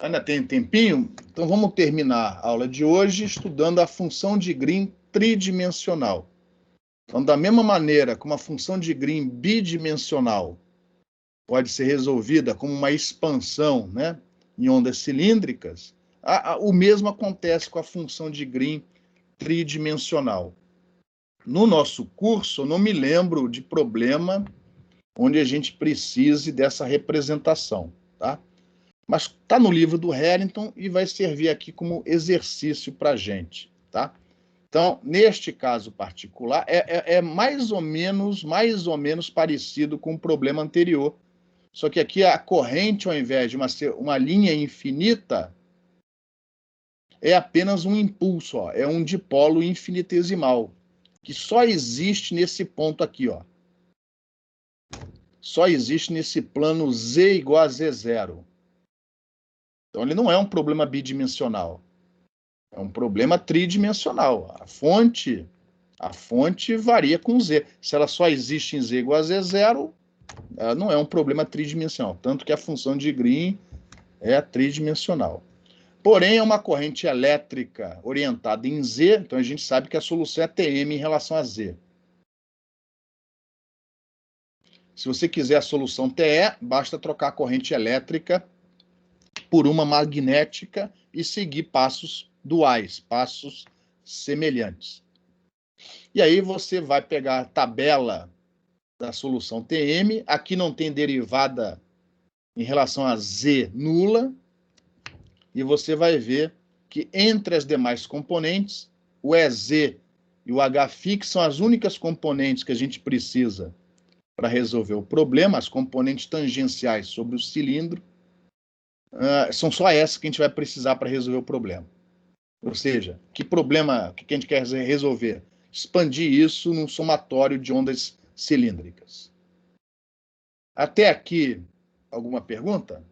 Ainda tem tempinho? Então vamos terminar a aula de hoje estudando a função de Green tridimensional. Então, da mesma maneira como a função de Green bidimensional pode ser resolvida como uma expansão, né, em ondas cilíndricas, o mesmo acontece com a função de Green tridimensional. No nosso curso, eu não me lembro de problema onde a gente precise dessa representação, tá? Mas está no livro do Harrington e vai servir aqui como exercício para a gente, tá? Então, neste caso particular, é mais ou menos parecido com o problema anterior, só que aqui a corrente, ao invés de uma linha infinita, é apenas um impulso, ó, é um dipolo infinitesimal, que só existe nesse ponto aqui, ó. Só existe nesse plano Z igual a Z0. Então, ele não é um problema bidimensional. É um problema tridimensional. A fonte varia com Z. Se ela só existe em Z igual a Z0, ela não é um problema tridimensional. Tanto que a função de Green é tridimensional. Porém, é uma corrente elétrica orientada em Z, então a gente sabe que a solução é TM em relação a Z. Se você quiser a solução TE, basta trocar a corrente elétrica por uma magnética e seguir passos duais, passos semelhantes. E aí você vai pegar a tabela da solução TM, aqui não tem derivada em relação a Z nula, e você vai ver que entre as demais componentes, o EZ e o Hφ são as únicas componentes que a gente precisa para resolver o problema, as componentes tangenciais sobre o cilindro, são só essas que a gente vai precisar para resolver o problema. Ou seja, que problema que a gente quer resolver? Expandir isso num somatório de ondas cilíndricas. Até aqui, alguma pergunta?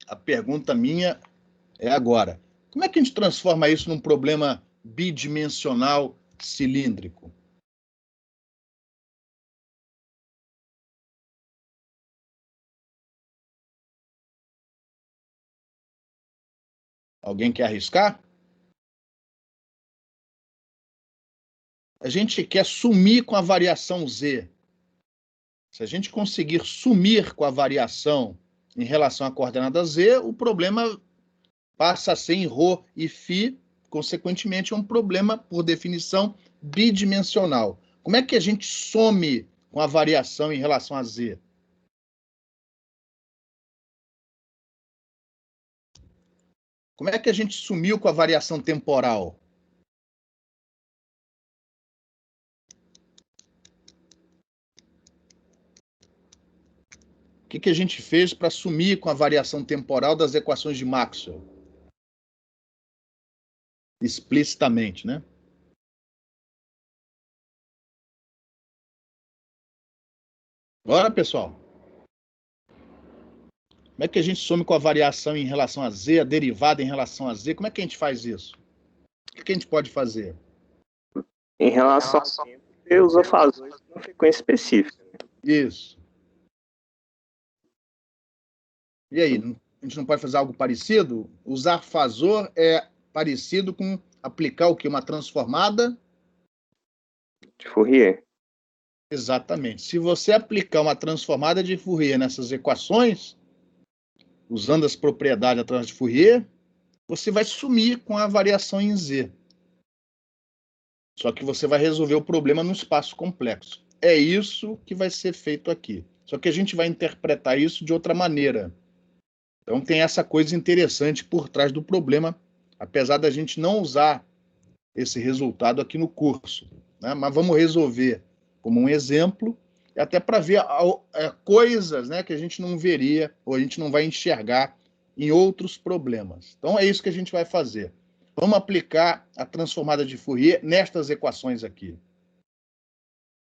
A pergunta minha é agora. Como é que a gente transforma isso num problema bidimensional cilíndrico? Alguém quer arriscar? A gente quer sumir com a variação Z. Se a gente conseguir sumir com a variação em relação à coordenada Z, o problema passa a ser em ρ e φ, consequentemente, é um problema, por definição, bidimensional. Como é que a gente some com a variação em relação a Z? Como é que a gente sumiu com a variação temporal? O que a gente fez para sumir com a variação temporal das equações de Maxwell? Explicitamente, né? Bora, pessoal. Como é que a gente some com a variação em relação a Z, a derivada em relação a Z? Como é que a gente faz isso? O que a gente pode fazer? Em relação ao tempo, você usa fasores numa frequência específica. Isso. E aí, a gente não pode fazer algo parecido? Usar fasor é parecido com aplicar o quê? Uma transformada? De Fourier. Exatamente. Se você aplicar uma transformada de Fourier nessas equações, usando as propriedades da de Fourier, você vai sumir com a variação em Z. Só que você vai resolver o problema no espaço complexo. É isso que vai ser feito aqui. Só que a gente vai interpretar isso de outra maneira. Então tem essa coisa interessante por trás do problema, apesar da gente não usar esse resultado aqui no curso, né? Mas vamos resolver como um exemplo, até para ver coisas, né, que a gente não veria ou a gente não vai enxergar em outros problemas. Então é isso que a gente vai fazer. Vamos aplicar a transformada de Fourier nestas equações aqui.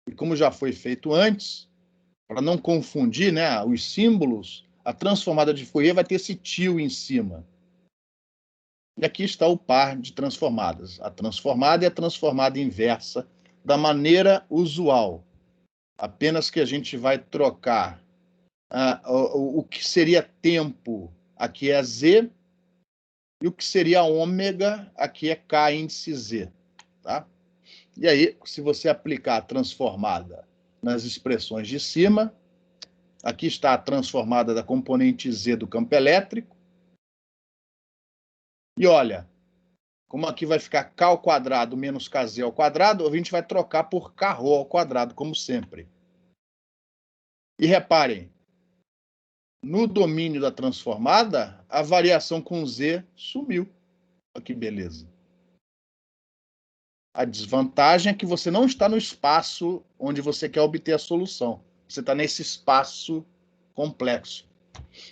E como já foi feito antes, para não confundir, né, os símbolos, a transformada de Fourier vai ter esse tio em cima. E aqui está o par de transformadas. A transformada e a transformada inversa da maneira usual. Apenas que a gente vai trocar o que seria tempo, aqui é Z, e o que seria ômega, aqui é K índice Z. Tá? E aí, se você aplicar a transformada nas expressões de cima, aqui está a transformada da componente Z do campo elétrico. E olha, como aqui vai ficar K ao quadrado menos KZ ao quadrado, a gente vai trocar por Kρ ao quadrado, como sempre. E reparem, no domínio da transformada, a variação com Z sumiu. Olha que beleza. A desvantagem é que você não está no espaço onde você quer obter a solução. Você está nesse espaço complexo.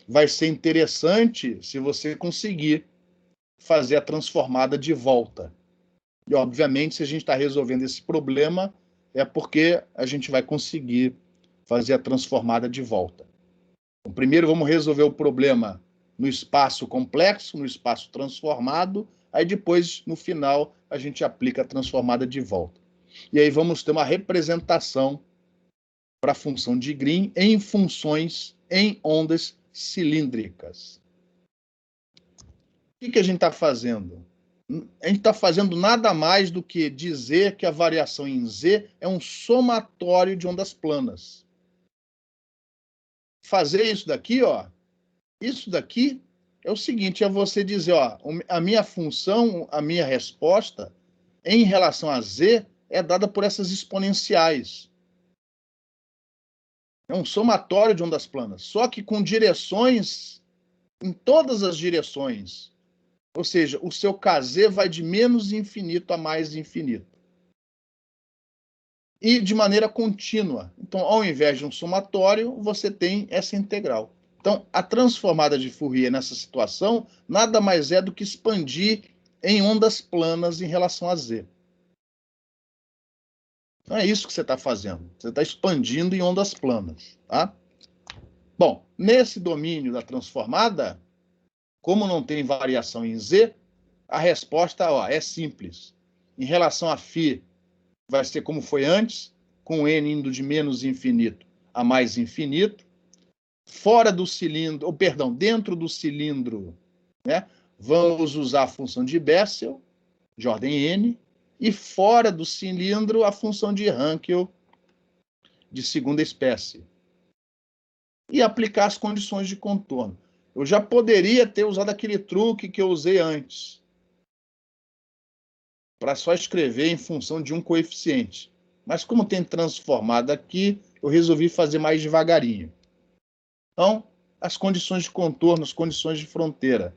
Vai ser interessante se você conseguir fazer a transformada de volta. E, obviamente, se a gente está resolvendo esse problema, é porque a gente vai conseguir fazer a transformada de volta. Então, primeiro, vamos resolver o problema no espaço complexo, no espaço transformado, aí depois, no final, a gente aplica a transformada de volta. E aí vamos ter uma representação para a função de Green em funções em ondas cilíndricas. O que a gente está fazendo? A gente está fazendo nada mais do que dizer que a variação em Z é um somatório de ondas planas. Fazer isso daqui, ó, isso daqui é o seguinte, é você dizer, ó, a minha função, a minha resposta em relação a Z é dada por essas exponenciais. É um somatório de ondas planas, só que com direções em todas as direções. Ou seja, o seu KZ vai de menos infinito a mais infinito. E de maneira contínua. Então, ao invés de um somatório, você tem essa integral. Então, a transformada de Fourier nessa situação nada mais é do que expandir em ondas planas em relação a Z. Então, é isso que você está fazendo. Você está expandindo em ondas planas. Tá? Bom, nesse domínio da transformada, como não tem variação em Z, a resposta ó, é simples. Em relação a φ, vai ser como foi antes, com n indo de menos infinito a mais infinito. Fora do cilindro, ou perdão, dentro do cilindro, né, vamos usar a função de Bessel, de ordem n, e fora do cilindro a função de Hankel, de segunda espécie. E aplicar as condições de contorno. Eu já poderia ter usado aquele truque que eu usei antes, para só escrever em função de um coeficiente. Mas como tem transformado aqui, eu resolvi fazer mais devagarinho. Então, as condições de contorno, as condições de fronteira.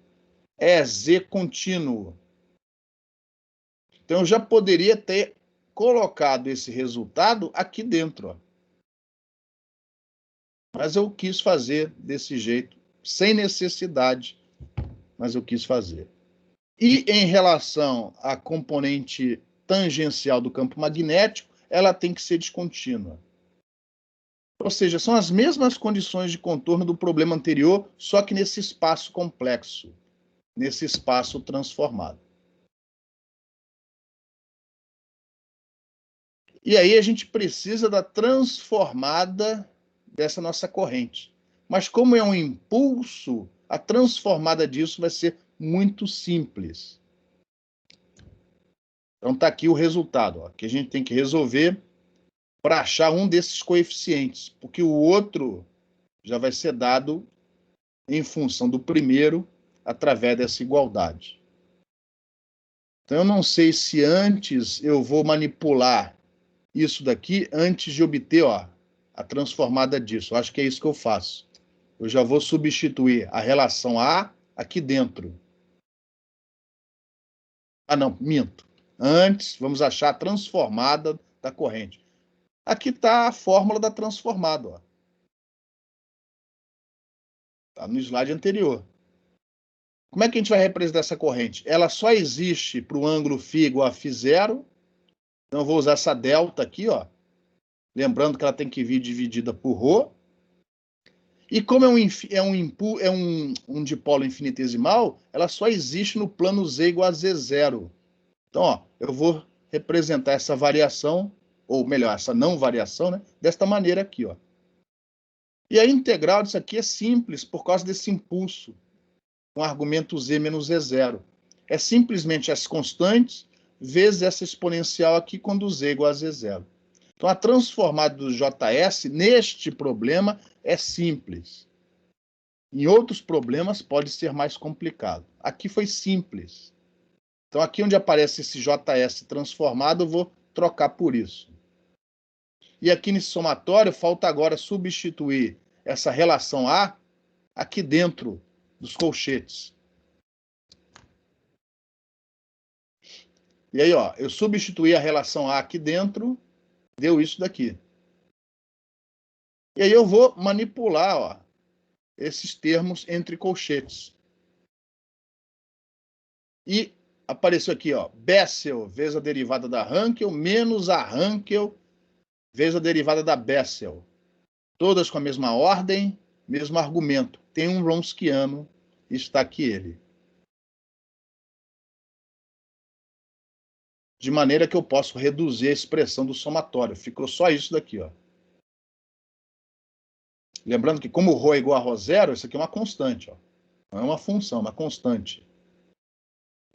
É Z contínuo. Então, eu já poderia ter colocado esse resultado aqui dentro. Ó. Mas eu quis fazer desse jeito, sem necessidade, mas eu quis fazer. E em relação à componente tangencial do campo magnético, ela tem que ser descontínua. Ou seja, são as mesmas condições de contorno do problema anterior, só que nesse espaço complexo, nesse espaço transformado. E aí a gente precisa da transformada dessa nossa corrente. Mas como é um impulso, a transformada disso vai ser muito simples. Então está aqui o resultado, ó, que a gente tem que resolver para achar um desses coeficientes, porque o outro já vai ser dado em função do primeiro através dessa igualdade. Então eu não sei se antes eu vou manipular isso daqui antes de obter ó, a transformada disso. Eu acho que é isso que eu faço. Eu já vou substituir a relação A aqui dentro. Ah, não, minto. Antes, vamos achar a transformada da corrente. Aqui está a fórmula da transformada. Está no slide anterior. Como é que a gente vai representar essa corrente? Ela só existe para o ângulo φ igual a φ0. Então, eu vou usar essa delta aqui, ó. Lembrando que ela tem que vir dividida por ρ. E como é um dipolo infinitesimal, ela só existe no plano z igual a z0. Então, ó, eu vou representar essa variação, ou melhor, essa não variação, né, desta maneira aqui. Ó. E a integral disso aqui é simples por causa desse impulso, com argumento z menos z0. É simplesmente as constantes vezes essa exponencial aqui quando Z igual a Z0. Então, a transformada do JS, neste problema, é simples. Em outros problemas, pode ser mais complicado. Aqui foi simples. Então, aqui onde aparece esse JS transformado, eu vou trocar por isso. E aqui nesse somatório, falta agora substituir essa relação A aqui dentro dos colchetes. E aí, ó, eu substituí a relação A aqui dentro, deu isso daqui. E aí eu vou manipular, ó, esses termos entre colchetes. E apareceu aqui, ó, Bessel vezes a derivada da Hankel menos a Hankel vezes a derivada da Bessel. Todas com a mesma ordem, mesmo argumento. Tem um Wronskiano, está aqui ele. De maneira que eu posso reduzir a expressão do somatório. Ficou só isso daqui, ó. Lembrando que como ρ é igual a ρ0, isso aqui é uma constante, ó. Não é uma função, é uma constante.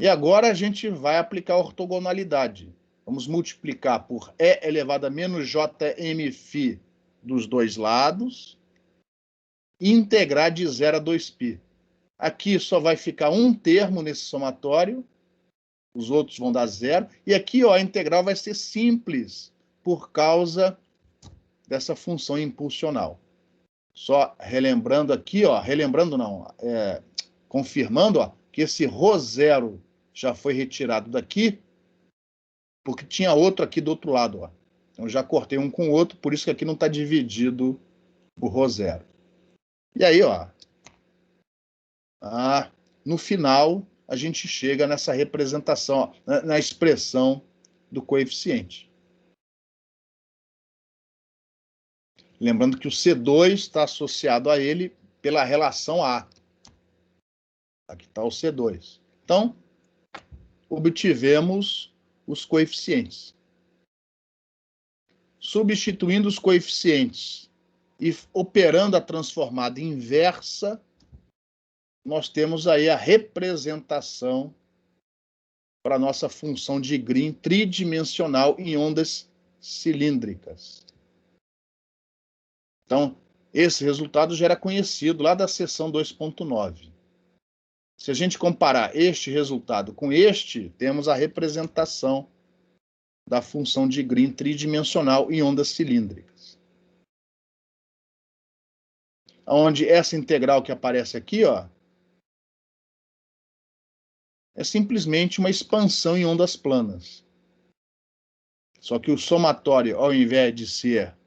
E agora a gente vai aplicar a ortogonalidade. Vamos multiplicar por E elevado a menos jmφ dos dois lados e integrar de 0 a 2π. Aqui só vai ficar um termo nesse somatório, os outros vão dar 0. E aqui, ó, a integral vai ser simples por causa dessa função impulsional. Só relembrando aqui, ó, confirmando, ó, que esse ρ0 já foi retirado daqui, porque tinha outro aqui do outro lado, ó. Então já cortei um com o outro, por isso que aqui não está dividido o ρ0. E aí, ó, no final a gente chega nessa representação, ó, na expressão do coeficiente. Lembrando que o C2 está associado a ele pela relação A. Aqui está o C2. Então, obtivemos os coeficientes. Substituindo os coeficientes e operando a transformada inversa, nós temos aí a representação para a nossa função de Green tridimensional em ondas cilíndricas. Então, esse resultado já era conhecido lá da seção 2.9. Se a gente comparar este resultado com este, temos a representação da função de Green tridimensional em ondas cilíndricas. Onde essa integral que aparece aqui, ó, é simplesmente uma expansão em ondas planas. Só que o somatório, ao invés de ser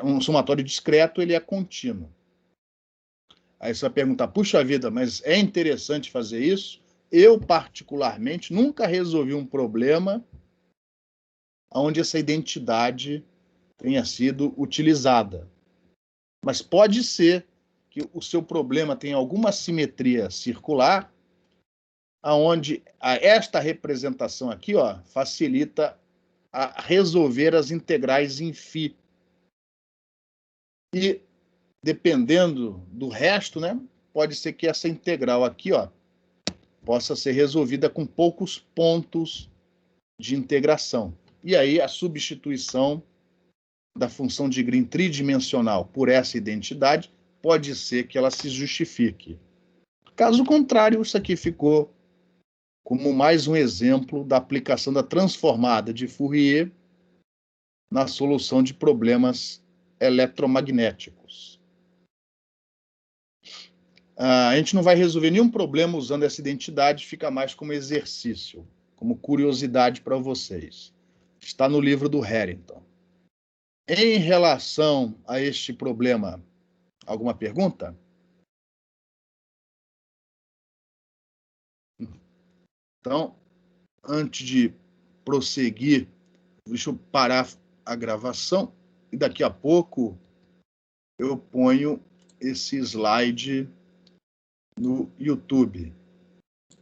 um somatório discreto, ele é contínuo. Aí você vai perguntar, puxa vida, mas é interessante fazer isso? Eu, particularmente, nunca resolvi um problema onde essa identidade tenha sido utilizada. Mas pode ser que o seu problema tenha alguma simetria circular, onde esta representação aqui, ó, facilita a resolver as integrais em φ. E, dependendo do resto, né, pode ser que essa integral aqui, ó, possa ser resolvida com poucos pontos de integração. E aí a substituição da função de Green tridimensional por essa identidade pode ser que ela se justifique. Caso contrário, isso aqui ficou como mais um exemplo da aplicação da transformada de Fourier na solução de problemas eletromagnéticos. A gente não vai resolver nenhum problema usando essa identidade, fica mais como exercício, como curiosidade para vocês. Está no livro do Harrington. Em relação a este problema, alguma pergunta? Então, antes de prosseguir, deixa eu parar a gravação e daqui a pouco eu ponho esse slide no YouTube.